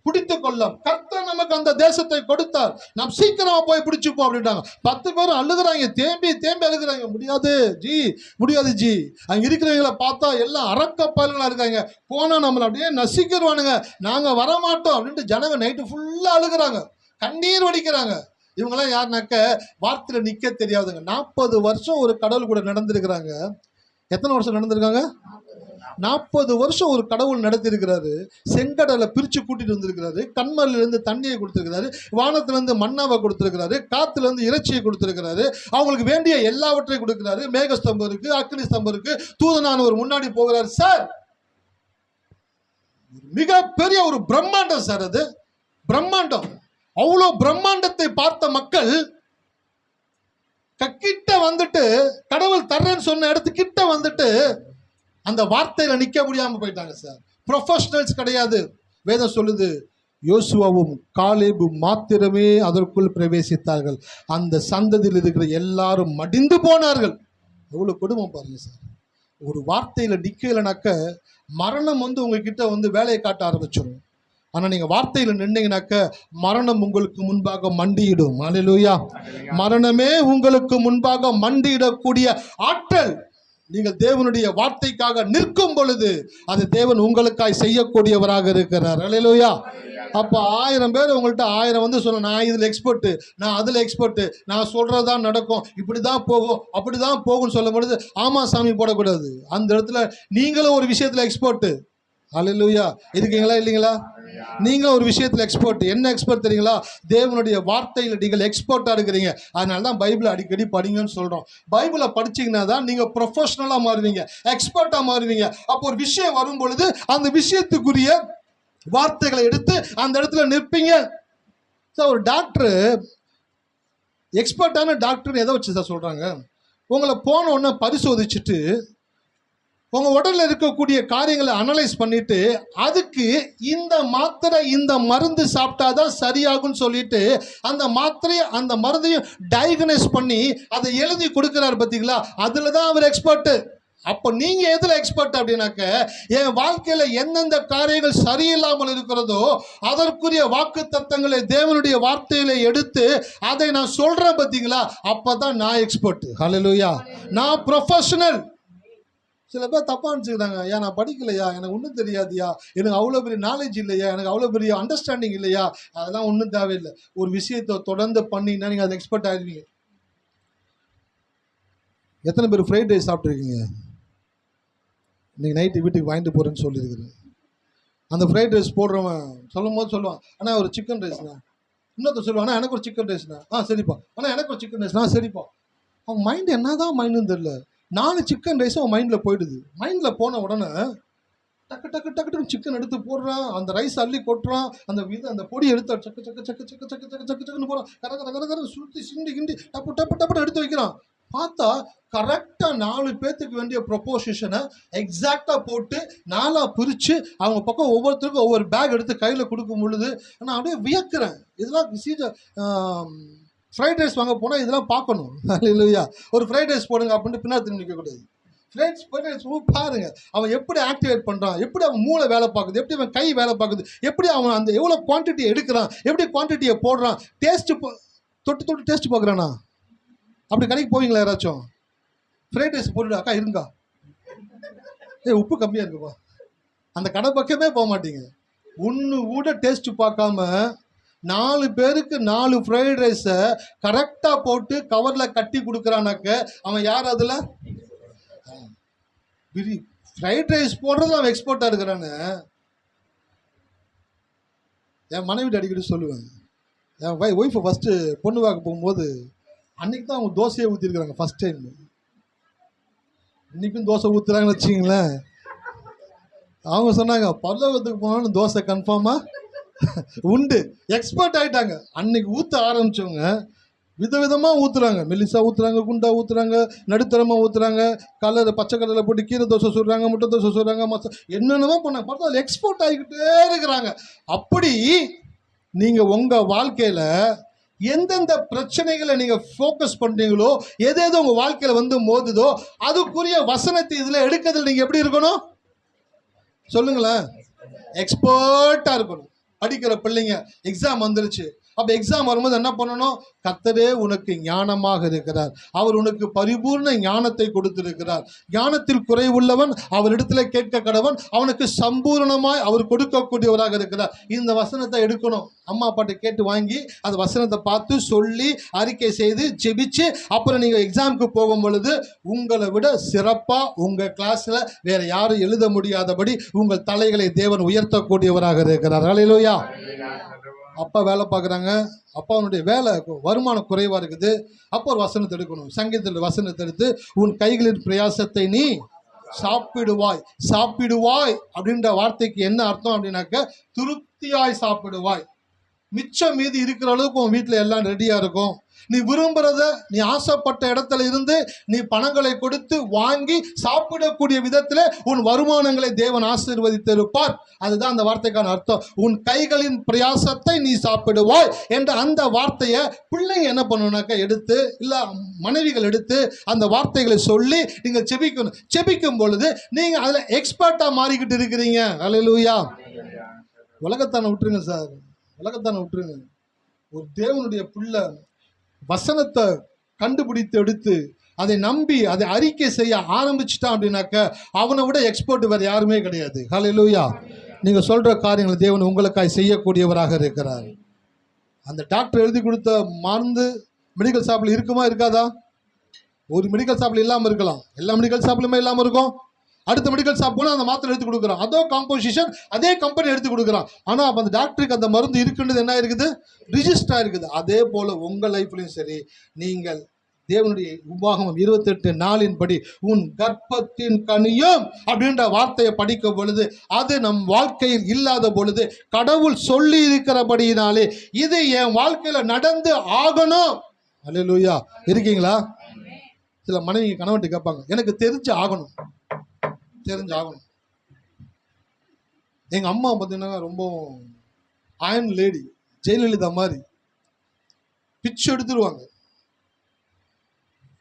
பிடித்து கொள்ளலாம், கர்த்தர் நமக்கு அந்த தேசத்தை கொடுத்தார், நாம் சீக்கிரமா போய் பிடிச்சுப்போம் அப்படின்ட்டாங்க. 10 பேரும் அழுகுறாங்க, தேம்பி அழுகுறாங்க. முடியாது ஜி. அங்க இருக்கிறவங்களை பார்த்தா எல்லாம் அரக்கப்பயல்களா இருக்காங்க, போனா நம்மளை அப்படியே நசிக்கிடுவானுங்க, நாங்க வரமாட்டோம் அப்படின்ட்டு ஜனங்க நைட்டு ஃபுல்லா அழுகுறாங்க, கண்ணீர் வடிக்கிறாங்க. இவங்கெல்லாம் யாருனாக்க வார்த்தையில நிக்க தெரியாதுங்க. 40 வருஷம் ஒரு கடவுள் கூட நடந்திருக்கிறாங்க. எத்தனை வருஷம் நடந்திருக்காங்க? 40 வருஷம் ஒரு கடவுள் நடத்திருக்கிறாரு. செங்கடலை பிரித்து கூட்டிட்டு வந்திருக்கிறாரு, கண்மலிலிருந்து தண்ணியை கொடுத்துருக்கிறாரு, வானத்திலிருந்து மன்னாவை கொடுத்துருக்கிறாரு, காத்துலேருந்து இறைச்சியை கொடுத்துருக்கிறாரு, அவங்களுக்கு வேண்டிய எல்லாவற்றையும் கொடுக்கிறாரு. மேகஸ்தம்பம் இருக்கு, அக்னி ஸ்தம்பம் இருக்கு, தூதனானவர் முன்னாடி போகிறார். சார், மிகப்பெரிய ஒரு பிரம்மாண்டம் சார், அது பிரம்மாண்டம். அவ்வளோ பிரம்மாண்டத்தை பார்த்த மக்கள் கிட்ட வந்துட்டு, கடவுள் தர்றேன்னு சொன்ன இடத்துக்கிட்ட வந்துட்டு அந்த வார்த்தையில நிக்க முடியாம போயிட்டாங்க சார். ப்ரொஃபஷனல்ஸ் கிடையாது. வேதம் சொல்லுது, யோசுவாவும் காலேபும் மாத்திரமே அதற்குள் பிரவேசித்தார்கள், அந்த சந்ததியில் இருக்கிற எல்லாரும் மடிந்து போனார்கள். எவ்வளவு குடும்பம் பாருங்க சார். ஒரு வார்த்தையில நிக்கலைனாக்க மரணம் உங்ககிட்ட வேலையை காட்ட ஆரம்பிச்சிடும். ஆனா நீங்க வார்த்தையில நின்னீங்கனாக்க மரணம் உங்களுக்கு முன்பாக மண்டியிடும். அல்லேலூயா. மரணமே உங்களுக்கு முன்பாக மண்டியிடக்கூடிய ஆற்றல் நீங்கள் தேவனுடைய வார்த்தைக்காக நிற்கும் பொழுது அது தேவன் உங்களுக்காய் செய்யக்கூடியவராக இருக்கிறார். அல்லேலூயா. அப்போ 1000 பேர் உங்கள்கிட்ட 1000 சொல்ல, நான் இதில் எக்ஸ்பர்ட்டு, நான் அதில் எக்ஸ்பர்ட்டு, நான் சொல்கிறதான் நடக்கும், இப்படி தான் போகும், அப்படி தான் போகும்னு சொல்லும் பொழுது ஆமா சாமி போடக்கூடாது. அந்த இடத்துல நீங்களும் ஒரு விஷயத்தில் எக்ஸ்பர்ட்டு. அல்லேலூயா. இருக்கீங்களா இல்லைங்களா? நீங்களும் ஒரு விஷயத்தில் எக்ஸ்பர்ட். என்ன எக்ஸ்பர்ட் தெரியுங்களா? தேவனுடைய வார்த்தையில் நீங்கள் எக்ஸ்பர்ட்டாக இருக்கிறீங்க. அதனால தான் பைபிளை அடிக்கடி படிங்கன்னு சொல்கிறோம். பைபிளை படிச்சிங்கன்னா தான் நீங்கள் ப்ரொஃபஷனலாக மாறுவீங்க, எக்ஸ்பர்ட்டாக மாறுவீங்க. அப்போ ஒரு விஷயம் வரும் பொழுது அந்த விஷயத்துக்குரிய வார்த்தைகளை எடுத்து அந்த இடத்துல நிற்பீங்க. ஸோ ஒரு டாக்டரு, எக்ஸ்பர்ட்டான டாக்டர்னு எதை வச்சு சார் சொல்கிறாங்க? உங்களை போன உடனே பரிசோதிச்சுட்டு உங்கள் உடலில் இருக்கக்கூடிய காரியங்களை அனலைஸ் பண்ணிட்டு அதுக்கு இந்த மாத்திரை இந்த மருந்து சாப்பிட்டாதான் சரியாகும்னு சொல்லிட்டு அந்த மாத்திரையை அந்த மருந்தையும் டயக்னைஸ் பண்ணி அதை எழுதி கொடுக்குறாரு பார்த்தீங்களா? அதில் தான் அவர் எக்ஸ்பர்ட்டு. அப்போ நீங்க எதுல எக்ஸ்பர்ட் அப்படின்னாக்க, என் வாழ்க்கையில எந்தெந்த காரியங்கள் சரியில்லாமல் இருக்கிறதோ அதற்குரிய வாக்கு தத்தங்களை தேவனுடைய வார்த்தையில எடுத்து அதை நான் சொல்றேன் பார்த்தீங்களா, அப்பதான் நான் எக்ஸ்பர்ட். ஹல்லேலூயா. நான் ப்ரொஃபஷனல். சில பேர் தப்பா நினச்சிக்கிறாங்க, ஏன் நான் படிக்கலையா, எனக்கு ஒன்றும் தெரியாதியா, எனக்கு அவ்வளோ பெரிய நாலேஜ் இல்லையா, எனக்கு அவ்வளோ பெரிய அண்டர்ஸ்டாண்டிங் இல்லையா. அதெல்லாம் ஒன்றும் தேவையில்லை. ஒரு விஷயத்தை தொடர்ந்து பண்ணிங்கன்னா நீங்கள் அது எக்ஸ்பர்ட் ஆகிடுவீங்க. எத்தனை பேர் ஃப்ரைட் ரைஸ் சாப்பிட்ருக்கீங்க? நீங்கள் நைட்டு வீட்டுக்கு வாங்கிட்டு போகிறேன்னு சொல்லியிருக்கிறேன். அந்த ஃப்ரைட் ரைஸ் போடுறவன் சொல்லும் போது சொல்லுவான், ஆனால் ஒரு சிக்கன் ரைஸ்ண்ணா. இன்னொருத்தர் சொல்லுவான், ஆனால் எனக்கு ஒரு சிக்கன் ரைஸ்ண்ணா. சரிப்பா. ஆனால் எனக்கு ஒரு சிக்கன் ரைஸ்ண்ணா. சரிப்பா. அவன் மைண்டு என்ன தான் மைண்டுன்னு தெரியல, 4 சிக்கன் ரைஸும் அவன் மைண்டில் போயிடுது. மைண்டில் போன உடனே டக்கு டக்கு டக்கு டக்கு சிக்கன் எடுத்து போடுறான், அந்த ரைஸ் அள்ளி கொட்டுறான், அந்த பொடி எடுத்து சக்கு சக்கு சக்கு சக்கு சக்கு சக்கு சக்கு சக்குன்னு போகிறான், கர கர கர கர சுற்றி சிண்டி கிண்டி டப்பு டப்பு டப்புன்னு எடுத்து வைக்கிறான். பார்த்தா கரெக்டாக 4 பேர்த்துக்கு வேண்டிய ப்ரொப்போசிஷனை எக்ஸாக்டாக போட்டு 4ஆக பிரித்து அவங்க பக்கம் ஒவ்வொருத்தருக்கும் ஒவ்வொரு பேக் எடுத்து கையில் கொடுக்கும் பொழுது நான் அப்படியே வியக்கிறேன். இதெல்லாம் ஃப்ரைட் ரைஸ் வாங்க போனால் இதெல்லாம் பார்க்கணும். இல்லையா, ஒரு ஃப்ரைட் ரைஸ் போடுங்க அப்படின்ட்டு பின்னாடி திரும்பி நிற்கக்கூடாது. ஃப்ரைட் ரைஸ் பாருங்க, அவன் எப்படி ஆக்டிவேட் பண்ணுறான், எப்படி அவன் மூளை வேலை பார்க்குது, எப்படி அவன் கை வேலை பார்க்குது, எப்படி அவன் அந்த எவ்வளோ குவான்டிட்டியை எடுக்கிறான், எப்படி குவான்டிட்டியை போடுறான், டேஸ்ட்டு தொட்டு தொட்டு டேஸ்ட் பார்க்குறானா. அப்படி கடைக்கு போவீங்களா யாராச்சும்? ஃப்ரைட் ரைஸ் போட்டுட்டு அக்கா இருங்கா, உப்பு கம்மியாக இருக்குப்பா, அந்த கடை பக்கமே போக மாட்டீங்க. ஒன்று கூட டேஸ்ட் பார்க்காம 4 பேருக்கு 4 ஃப்ரைட் ரைஸை கரெக்டாக போட்டு கவரில் கட்டி கொடுக்குறானாக்க அவன் யார்? அதில் ஃப்ரைட் ரைஸ் போடுறது அவன் எக்ஸ்பர்ட்டாக இருக்கிறான்னு என் மனைவிட்டு அடிக்கடி சொல்லுவேன். என் ஒய்ஃபை ஃபஸ்ட்டு பொண்ணு பார்க்க போகும்போது அன்றைக்கி தான் அவங்க தோசையை ஊற்றிருக்கிறாங்க ஃபஸ்ட் டைம். இன்றைக்கும் தோசை ஊற்றுறாங்கன்னு வச்சிங்களேன். அவங்க சொன்னாங்க, பல்லவத்துக்கு போனாலும் தோசை கன்ஃபார்மாக உண்டு. எக்ஸ்பர்ட் ஆகிட்டாங்க. அன்னைக்கு ஊற்ற ஆரம்பித்தவங்க விதவிதமாக ஊற்றுறாங்க. மெல்லிசா ஊற்றுறாங்க, குண்டா ஊற்றுறாங்க, நடுத்தரமாக ஊற்றுறாங்க, கலர் பச்சை கலரில் போட்டு கீரை தோசை சுடுறாங்க, முட்டை தோசை சுடுறாங்க, என்னென்னமோ பண்ணாங்க. பார்த்தா அதில் எக்ஸ்போர்ட் ஆகிக்கிட்டே இருக்கிறாங்க. அப்படி நீங்கள் உங்கள் வாழ்க்கையில் எந்தெந்த பிரச்சனைகளை நீங்கள் ஃபோக்கஸ் பண்ணுறீங்களோ, எது எது உங்கள் வாழ்க்கையில் வந்து மோதுதோ அதுக்குரிய வசனத்தை இதில் எடுக்கிறதுல நீங்கள் எப்படி இருக்கணும் சொல்லுங்களேன்? எக்ஸ்பர்ட்டாக இருக்கணும். படிக்கிற பிள்ளைங்க எக்ஸாம் வந்துருச்சு. அப்போ எக்ஸாம் வரும்போது என்ன பண்ணணும்? கர்த்தரே உனக்கு ஞானமாக இருக்கிறார், அவர் உனக்கு பரிபூர்ண ஞானத்தை கொடுத்திருக்கிறார். ஞானத்தில் குறைவுள்ளவன் அவரிடத்துல கேட்க கடவன், அவனுக்கு சம்பூர்ணமாய் அவர் கொடுக்கக்கூடியவராக இருக்கிறார். இந்த வசனத்தை எடுக்கணும். அம்மா அப்பாட்ட கேட்டு வாங்கி அந்த வசனத்தை பார்த்து சொல்லி அறிக்கை செய்து ஜெபிச்சு அப்புறம் நீங்கள் எக்ஸாமுக்கு போகும் பொழுது உங்களை விட சிறப்பாக உங்கள் கிளாஸில் வேற யாரும் எழுத முடியாதபடி உங்கள் தலைகளை தேவன் உயர்த்தக்கூடியவராக இருக்கிறார். ஹல்லேலூயா. அப்பா வேலை பார்க்குறாங்க, அப்பாவுடைய வேலை வருமானம் குறைவாக இருக்குது. அப்போ ஒரு வசனத்தை எடுக்கணும். சங்கீதத்தில் வசனத்தை எடுத்து உன் கைகளின் பிரயாசத்தை நீ சாப்பிடுவாய். சாப்பிடுவாய் அப்படின்ற வார்த்தைக்கு என்ன அர்த்தம் அப்படின்னாக்க திருப்தியாய் சாப்பிடுவாய். மிச்சம் மீதி இருக்கிற அளவுக்கு உன் வீட்டில் எல்லாம் ரெடியாக இருக்கும். நீ விரும்புகிறத நீ ஆசைப்பட்ட இடத்துல இருந்து நீ பணங்களை கொடுத்து வாங்கி சாப்பிடக்கூடிய விதத்தில் உன் வருமானங்களை தேவன் ஆசீர்வதித்திருப்பார். அதுதான் அந்த வார்த்தைக்கான அர்த்தம். உன் கைகளின் பிரயாசத்தை நீ சாப்பிடுவாய் என்ற அந்த வார்த்தையை பிள்ளைங்க என்ன பண்ணணும்னாக்கா எடுத்து, இல்லை மனைவிகள் எடுத்து அந்த வார்த்தைகளை சொல்லி நீங்கள் செபிக்கணும். செபிக்கும் பொழுது நீங்கள் அதில் எக்ஸ்பர்ட்டாக மாறிக்கிட்டு இருக்கிறீங்க. ஹல்லேலூயா. உலகத்தான விட்டுருங்க சார், உலகத்தான விட்டுருங்க. ஒரு தேவனுடைய பிள்ளை வசனத்தை கண்டுபிடித்து எடுத்து அதை நம்பி அதை அறிக்கை செய்ய ஆரம்பிச்சிட்டான் அப்படின்னாக்க அவனை விட எக்ஸ்பர்ட் வேறு யாருமே கிடையாது. ஹல்லேலூயா. நீங்கள் சொல்கிற காரியங்களை தேவன் உங்களுக்காக செய்யக்கூடியவராக இருக்கிறார். அந்த டாக்டர் எழுதி கொடுத்த மருந்து மெடிக்கல் ஷாப்பில் இருக்குமா இருக்காதா? ஒரு மெடிக்கல் ஷாப்பில் இல்லாமல் இருக்கலாம், எல்லா மெடிக்கல் ஷாப்லையுமே இல்லாமல் இருக்கும். அடுத்த மெடிக்கல் ஷாப் போனால் அந்த மாத்திரை எடுத்து கொடுக்குறான், அதோ காம்போசிஷன் அதே கம்பெனி எடுத்து கொடுக்குறான். ஆனால் அப்போ அந்த டாக்டருக்கு அந்த மருந்து இருக்குன்றது என்ன இருக்குது? ரிஜிஸ்டர் இருக்குது. அதே போல் உங்கள் லைஃப்லையும் சரி, நீங்கள் தேவனுடைய உபாகமம் 28 படி உன் கர்ப்பத்தின் கனியும் அப்படின்ற வார்த்தையை படிக்கும் பொழுது அது நம் வாழ்க்கையில் இல்லாத பொழுது கடவுள் சொல்லி இருக்கிறபடியினாலே இது என் வாழ்க்கையில் நடந்து ஆகணும். அல்லேலூயா. இருக்கீங்களா? சில மனைவி கணவன்ட்டு கேட்பாங்க, எனக்கு தெரிஞ்சு ஆகணும், தெரிஞ்சாகணும். எங்கள் அம்மா பார்த்தீங்கன்னா ரொம்ப அயன் லேடி, ஜெயலலிதா மாதிரி பிச்சு எடுத்துருவாங்க.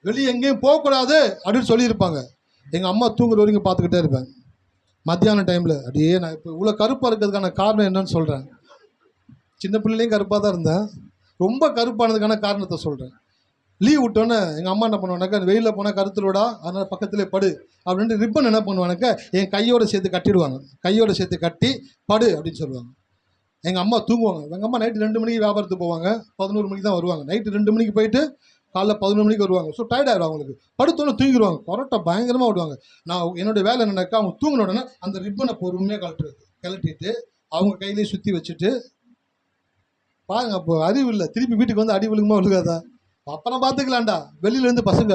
வெளியே எங்கேயும் போகக்கூடாது அப்படின்னு சொல்லியிருப்பாங்க. எங்கள் அம்மா தூங்குற வரைக்கும் பார்த்துக்கிட்டே இருப்பேன். மத்தியான டைமில் அப்படியே நான் இப்போ இவ்வளோ கருப்பாக இருக்கிறதுக்கான காரணம் என்னன்னு சொல்கிறேன். சின்ன பிள்ளைலையும் கருப்பாக தான் இருந்தேன். ரொம்ப கருப்பானதுக்கான காரணத்தை சொல்கிறேன். லீவ் விட்டோன்னே எங்கள் அம்மா என்ன பண்ணுவானாக்கா, வெயிலில் போனால் கருத்துருடா, அதனால் பக்கத்துலேயே படு அப்படின்ட்டு ரிப்பன் என்ன பண்ணுவானாக்கா என் கையோடு சேர்த்து கட்டிடுவாங்க. கையோடு சேர்த்து கட்டி படு அப்படின்னு சொல்லுவாங்க. எங்கள் அம்மா தூங்குவாங்க. எங்கள் அம்மா நைட்டு 2 மணிக்கு வியாபாரத்துக்கு போவாங்க. 11 மணிக்கு தான் வருவாங்க. நைட்டு 2 மணிக்கு போயிட்டு காலைல 11 மணிக்கு வருவாங்க. ஸோ டயர்டாகிடும் அவங்களுக்கு. படுத்தோன்னே தூங்கிடுவாங்க. கொரட்டை பயங்கரமாக விடுவாங்க. நான் என்னுடைய வேலை என்னன்னாக்கா, அவங்க தூங்கின உடனே அந்த ரிப்பனை பொறுமையாக கழட்டிட்டு அவங்க கையிலேயே சுற்றி வச்சுட்டு பாருங்க. அப்போ அறிவு இல்லை, திருப்பி வீட்டுக்கு வந்து அடி விழுகுமா விழுகாதா, அப்புறம் பார்த்துக்கலாம்டா. வெளியிலேருந்து பசங்க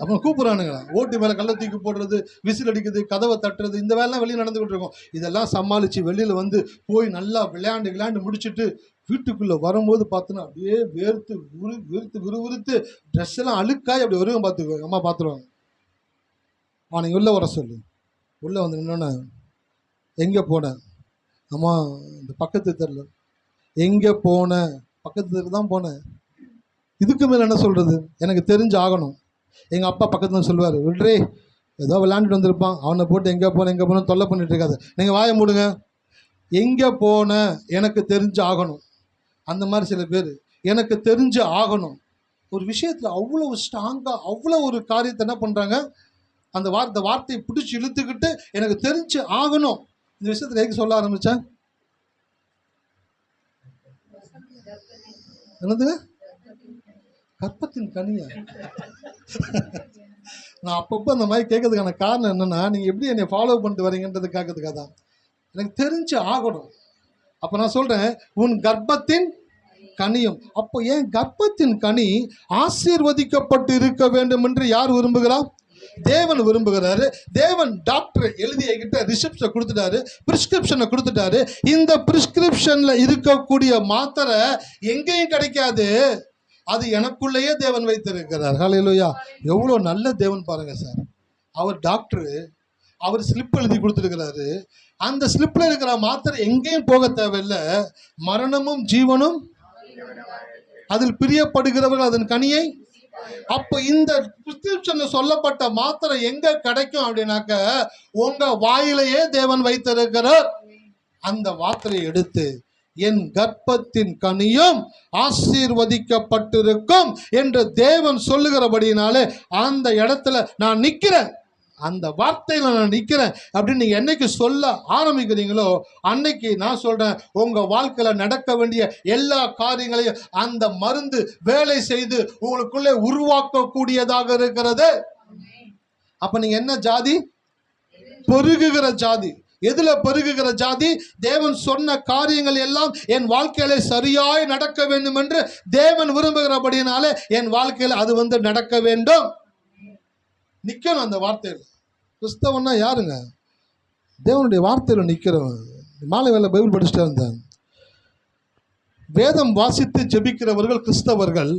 அப்புறம் கூப்பிட்றானுங்களா, ஓட்டு மேலே கள்ள தூக்கி போடுறது, விசில் அடிக்கிறது, கதவை தட்டுறது, இந்த வேலைலாம் வெளியே நடந்துக்கிட்டு இருக்கோம். இதெல்லாம் சமாளித்து வெளியில் வந்து போய் நல்லா விளையாண்டு முடிச்சுட்டு வீட்டுக்குள்ளே வரும்போது பார்த்தோன்னா அப்படியே விறுவிறுத்து ட்ரெஸ் எல்லாம் அழுக்காய் அப்படி வருவேன். பார்த்துக்குவேன், அம்மா பார்த்துருவாங்க. அவனுங்க உள்ளே வர சொல்லு. உள்ளே வந்து நின்னோன்னே எங்கே போனேன் அம்மா, இந்த பக்கத்து தெருல. எங்கே போனேன்? பக்கத்து தெரு தான் போனேன். இதுக்கு மேலே என்ன சொல்கிறது? எனக்கு தெரிஞ்சு ஆகணும். எங்கள் அப்பா பக்கத்தில் சொல்லுவார், விட்ரே ஏதோ விளையாண்டுட்டு வந்திருப்பான், அவனை போட்டு எங்கே போனேன் தொல்லை பண்ணிட்டு இருக்காது. நீங்கள் வாயை மூடுங்க. எங்கே போனேன் எனக்கு தெரிஞ்சு ஆகணும். அந்த மாதிரி சில பேர் எனக்கு தெரிஞ்சு ஆகணும் ஒரு விஷயத்தில் அவ்வளோ ஸ்ட்ராங்காக அவ்வளோ ஒரு காரியத்தை என்ன பண்ணுறாங்க, அந்த வார்த்தையை பிடிச்சி இழுத்துக்கிட்டு எனக்கு தெரிஞ்சு ஆகணும். இந்த விஷயத்தில் எதுக்கு சொல்ல ஆரம்பித்தேன்? என்னதுங்க? கற்பத்தின் கனியா? நான் அப்பப்போ அந்த மாதிரி கேட்கறதுக்கான காரணம் என்னன்னா, நீங்கள் எப்படி என்னை ஃபாலோ பண்ணிட்டு வரீங்கன்றது கேட்கறதுக்காக தான். எனக்கு தெரிஞ்சு ஆகணும். அப்போ நான் சொல்கிறேன், உன் கர்ப்பத்தின் கனியும். அப்போ என் கர்ப்பத்தின் கனி ஆசீர்வதிக்கப்பட்டு இருக்க வேண்டும் என்று யார் விரும்புகிறார்? தேவன் விரும்புகிறாரு. தேவன் டாக்டர் எழுதிய கிட்ட ரிசிப்ஷனை கொடுத்துட்டாரு, பிரிஸ்கிரிப்ஷனை கொடுத்துட்டாரு. இந்த பிரிஸ்கிரிப்ஷன்ல இருக்கக்கூடிய மாத்திரை எங்கேயும் கிடைக்காது, அது எனக்குள்ளேயே தேவன் வைத்திருக்கிறார். ஹல்லேலூயா! எவ்வளோ நல்ல தேவன் பாருங்க சார். அவர் டாக்டரு, அவர் ஸ்லிப் எழுதி கொடுத்துருக்கிறாரு. அந்த ஸ்லிப்ல இருக்கிற மாத்திரை எங்கேயும் போக தேவையில்லை. மரணமும் ஜீவனும் அதில் பிரியப்படுகிறவர்கள் அதன் கனியை. அப்போ இந்த பிரிஸ்கிரிப்ஷன்ல சொல்லப்பட்ட மாத்திரை எங்க கிடைக்கும் அப்படின்னாக்க, உங்க வாயிலேயே தேவன் வைத்திருக்கிறார். அந்த மாத்திரையை எடுத்து என் கர்ப்பத்தின் கனியும் ஆசீர்வதிக்கப்பட்டிருக்கும் என்று தேவன் சொல்லுகிறபடினாலே அந்த இடத்துல நான் நிற்கிறேன். அந்த வார்த்தையில் நான் நிற்கிறேன் அப்படின்னு நீங்கள் என்னைக்கு சொல்ல ஆரம்பிக்கிறீங்களோ அன்னைக்கு நான் சொல்கிறேன், உங்கள் வாழ்க்கையில் நடக்க வேண்டிய எல்லா காரியங்களையும் அந்த மருந்து வேலை செய்து உங்களுக்குள்ளே உருவாக்கக்கூடியதாக இருக்கிறது. அப்போ நீங்கள் என்ன ஜாதி? பெருகுகிற ஜாதி. எதுல பெருகுகிற ஜாதி? தேவன் சொன்ன காரியங்கள் எல்லாம் என் வாழ்க்கையில சரியாய் நடக்க வேண்டும் என்று தேவன் விரும்புகிறபடினாலே என் வாழ்க்கையில் அது நடக்க வேண்டும். நிற்கணும் அந்த வார்த்தையில். கிறிஸ்தவன்னா யாருங்க? தேவனுடைய வார்த்தையில் நிற்கிறவன். மாலை வேலை பைபிள் படிச்சுட்டே இருந்தேன். வேதம் வாசித்து ஜெபிக்கிறவர்கள் கிறிஸ்தவர்கள்,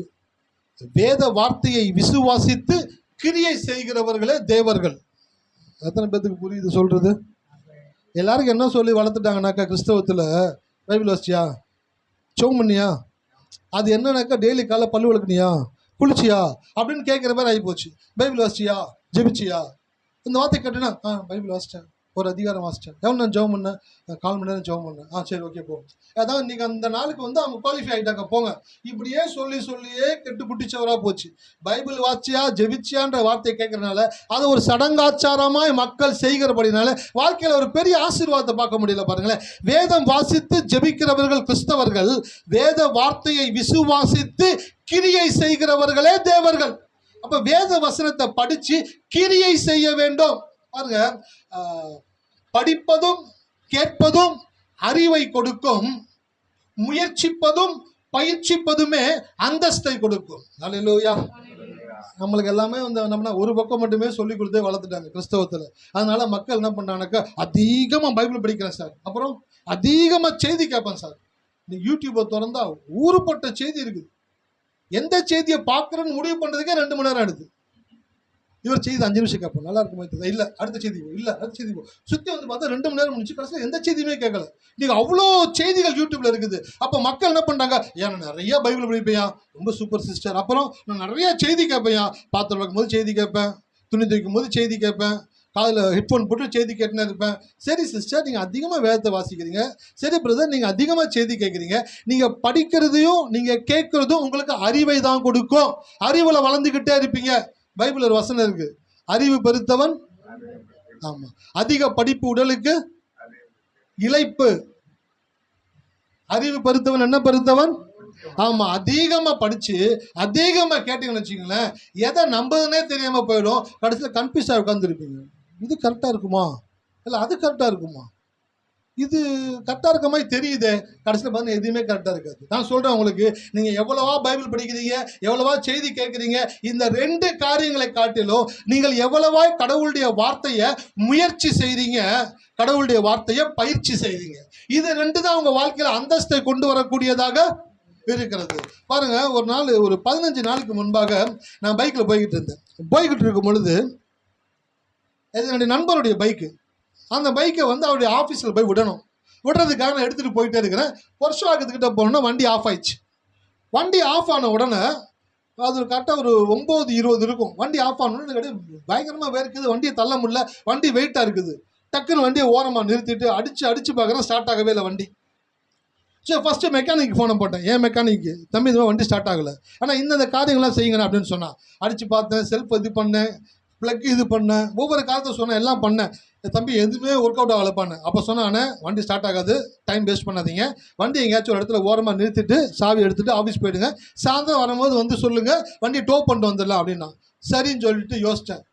வேத வார்த்தையை விசுவாசித்து கிரியை செய்கிறவர்களே தேவர்கள். எத்தனை பேத்துக்கு புரியுது சொல்றது? எல்லாருக்கும் என்ன சொல்லி வளர்த்துட்டாங்கனாக்கா, கிறிஸ்தவத்தில் பைபிள் வாசிச்சியா, சோம் பண்ணியா, அது என்னன்னாக்கா டெய்லி காலை பல்லு விளக்குனியா, குளிச்சியா அப்படின்னு கேட்குற மாதிரி ஆகி போச்சு. பைபிள் வாசிச்சியா, ஜெபிச்சியா, இந்த வார்த்தை கேட்டேன்னா பைபிள் வாசித்தேன், ஒரு அதிகாரம் வாசித்தேன், எவ்வளோ நான் ஜெபம் பண்ணேன், 4 மணி நேரம் ஜெபம் பண்ணேன், சரி ஓகே போ. அதான் இன்றைக்கி அந்த நாளுக்கு அவங்க குவாலிஃபை ஆகிட்டாங்க, போங்க. இப்படியே சொல்லியே கெட்டு குட்டிச்சவராக போச்சு. பைபிள் வாசிச்சியா ஜெபிச்சியான்ற வார்த்தையை கேட்கறதுனால அதை ஒரு சடங்காச்சாரமாய் மக்கள் செய்கிறபடினால வாழ்க்கையில் ஒரு பெரிய ஆசீர்வாதத்தை பார்க்க முடியல. பாருங்களேன், வேதம் வாசித்து ஜெபிக்கிறவர்கள் கிறிஸ்தவர்கள், வேத வார்த்தையை விசுவாசித்து கிரியை செய்கிறவர்களே தேவர்கள். அப்ப வேத வசனத்தை படிச்சு கிரியை செய்ய வேண்டும். பாருங்க, படிப்பதும் கேட்பதும் அறிவை கொடுக்கும், முயற்சிப்பதும் பயிற்சிப்பதுமே அந்தஸ்தை கொடுக்கும். அல்லேலூயா! நம்மளுக்கு எல்லாமே நம்ம ஒரு பக்கம் மட்டுமே சொல்லி கொடுத்தே வளர்த்துட்டாங்க கிறிஸ்தவத்தில். அதனால மக்கள் என்ன பண்ணாங்கனாக்கா, அதிகமாக பைபிள் படிக்கிறேன் சார், அப்புறம் அதிகமாக செய்தி கேட்பேன் சார். நீ யூடியூப்பை திறந்தா ஊருப்பட்ட செய்தி இருக்குது. எந்த செய்தியை பார்க்குறேன்னு முடிவு பண்ணுறதுக்கே 2 மணி நேரம் எடுத்து. இவர் செய்தி 5 நிமிஷம் கேட்போம், நல்லா இருக்குமா, இல்லை அடுத்த செய்தி போ, இல்லை அடுத்த செய்தி போ, சுற்றி பார்த்தா 2 மணி நேரம் முடிச்சு கடைசியில் எந்த செய்தியுமே கேட்கல. நீங்கள் அவ்வளோ செய்திகள் யூடியூப்ல இருக்குது. அப்போ மக்கள் என்ன பண்ணுறாங்க, ஏன் நான் நிறைய பைபிள் படிப்பேன், ரொம்ப சூப்பர் சிஸ்டர், அப்புறம் நான் நிறைய செய்தி கேட்பேன், பாத்திரம் வைக்கும்போது செய்தி கேட்பேன், துணி துவைக்கும் போது செய்தி கேட்பேன், காதில் ஹெட்ஃபோன் போட்டு செய்தி கேட்டுன்னு இருப்பேன். சரி சிஸ்டர், நீங்கள் அதிகமாக வேதத்தை வாசிக்கிறீங்க, சரி பிரதர் நீங்கள் அதிகமாக செய்தி கேட்குறீங்க, நீங்கள் படிக்கிறதையும் நீங்கள் கேட்குறதும் உங்களுக்கு அறிவை தான் கொடுக்கும், அறிவில் வளர்ந்துக்கிட்டே இருப்பீங்க. பைபிள் ஒரு வசனம் இருக்குது, அறிவு பெருத்தவன், ஆமாம், அதிக படிப்பு உடலுக்கு இளைப்பு. அறிவு பெருத்தவன் என்ன பெருத்தவன்? ஆமா, அதிகமா படிச்சு அதிகமா கேட்டீங்கன்னு வச்சுக்கோங்களேன், எதை நம்புதுன்னே தெரியாம போயிடும். கடைசியில் கன்ஃபியூஸாக உட்காந்துருப்பீங்க. இது கரெக்டா இருக்குமா, இல்லை அது கரெக்டா இருக்குமா, இது கரெக்டாக இருக்க மாதிரி தெரியுது. கடைசியில் பார்த்தா எதுவுமே கரெக்டாக இருக்காது. நான் சொல்கிறேன் உங்களுக்கு, நீங்கள் எவ்வளவா பைபிள் படிக்கிறீங்க, எவ்வளவா செய்தி கேட்குறீங்க, இந்த 2 காரியங்களை காட்டிலும் நீங்கள் எவ்வளவா கடவுளுடைய வார்த்தையை முயற்சி செய்கிறீங்க, கடவுளுடைய வார்த்தையை பயிற்சி செய்கிறீங்க. இது 2 தான் உங்கள் வாழ்க்கையில் அந்தஸ்தை கொண்டு வரக்கூடியதாக இருக்கிறது. பாருங்க, ஒரு நாள் ஒரு 15 நாளுக்கு முன்பாக நான் பைக்கில் போய்கிட்டு இருக்கும் பொழுது என்னுடைய நண்பருடைய பைக்கு, அந்த பைக்கை அவருடைய ஆஃபீஸில் போய் விடுறதுக்காக நான் எடுத்துகிட்டு போயிட்டே இருக்கிறேன். வருஷம் ஆகிறதுக்கிட்ட போனோன்னா வண்டி ஆஃப் ஆயிடுச்சு. வண்டி ஆஃப் ஆன உடனே அது கரெக்டாக ஒரு 9:20 இருக்கும். வண்டி ஆஃப் ஆனோன்னு எனக்கு பயங்கரமாக வேர்க்குது, வண்டியை தள்ள முடியல, வண்டி வெயிட்டாக இருக்குது. டக்குன்னு வண்டியை ஓரமாக நிறுத்திட்டு அடித்து பார்க்குறேன், ஸ்டார்ட் ஆகவே இல்லை வண்டி. சரி, ஃபஸ்ட்டு மெக்கானிக் ஃபோனை போட்டேன். ஏன் மெக்கானிக்கு, தம்பி இதுமாதிரி வண்டி ஸ்டார்ட் ஆகலை, ஆனால் இந்த காரியங்கள்லாம் செய்யுங்கண்ணா அப்படின்னு சொன்னான். அடித்து பார்த்தேன், செல்ஃப் இது பண்ணேன், ப்ளக் இது பண்ணேன், ஒவ்வொரு காலத்தை சொன்னேன், எல்லாம் பண்ணேன். தம்பி எதுவுமே ஒர்க் அவுட் ஆகலைப்பான்னு. அப்போ சொன்னானே, வண்டி ஸ்டார்ட் ஆகாது, டைம் வேஸ்ட் பண்ணாதீங்க, வண்டி எங்கேயாச்சும் ஒரு இடத்துல ஓரமாக நிறுத்திட்டு சாவி எடுத்துகிட்டு ஆஃபீஸ் போயிடுங்க, சாயந்தரம் வரும்போது சொல்லுங்கள், வண்டியை டோ பண்ணிட்டு வந்துடலாம் அப்படின்னா. சரின்னு சொல்லிட்டு யோசித்தேன்.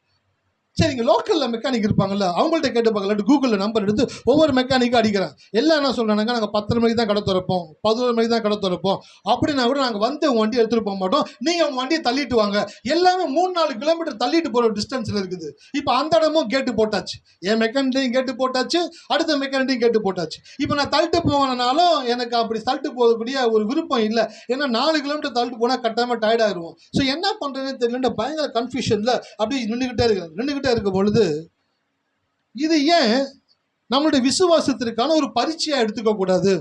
சரி, இங்கே லோக்கலில் மெக்கானிக் இருப்பாங்கல்ல, அவங்கள்ட்ட கேட்டு பார்க்கலாட்டு கூகுளில் நம்பர் எடுத்து ஒவ்வொரு மெக்கானிக்கும் அடிக்கிறேன். எல்லாம் என்ன சொல்கிறாங்க, நாங்கள் 10 மணிக்கு தான் கடை திறப்போம், 11 மணிக்கு தான் கடை திறப்போம், அப்படின்னா கூட நாங்கள் உங்கள் வண்டியை எடுத்துகிட்டு போக மாட்டோம், நீங்கள் உங்கள் வண்டியை தள்ளிட்டு வாங்க. எல்லாமே 3-4 கிலோமீட்டர் தள்ளிட்டு போகிற டிஸ்டன்ஸில் இருக்குது. இப்போ அந்த இடமும் கேட்டு போட்டாச்சு, என் மெக்கானிக்கையும் கேட்டு போட்டாச்சு, அடுத்த மெக்கானிக்கையும் கேட்டு போட்டாச்சு. இப்போ நான் தள்ளிட்டு போவேனாலும் எனக்கு அப்படி தள்ளிட்டு போகக்கூடிய ஒரு விருப்பம் இல்லை. ஏன்னா 4 கிலோமீட்டர் தள்ளிட்டு போனால் கட்டாயமாக டயர்ட் ஆகிடுவோம். ஸோ என்ன பண்ணுறதுன்னு தெரியல, பயங்கர கன்ஃபியூஷனில் அப்படி நின்றுக்கிட்டே இருக்கும் பொழுது, இது ஏன் நம்மளுடைய விசுவாசத்திற்கான ஒரு பரீட்சையா எடுத்துக்க கூடாது?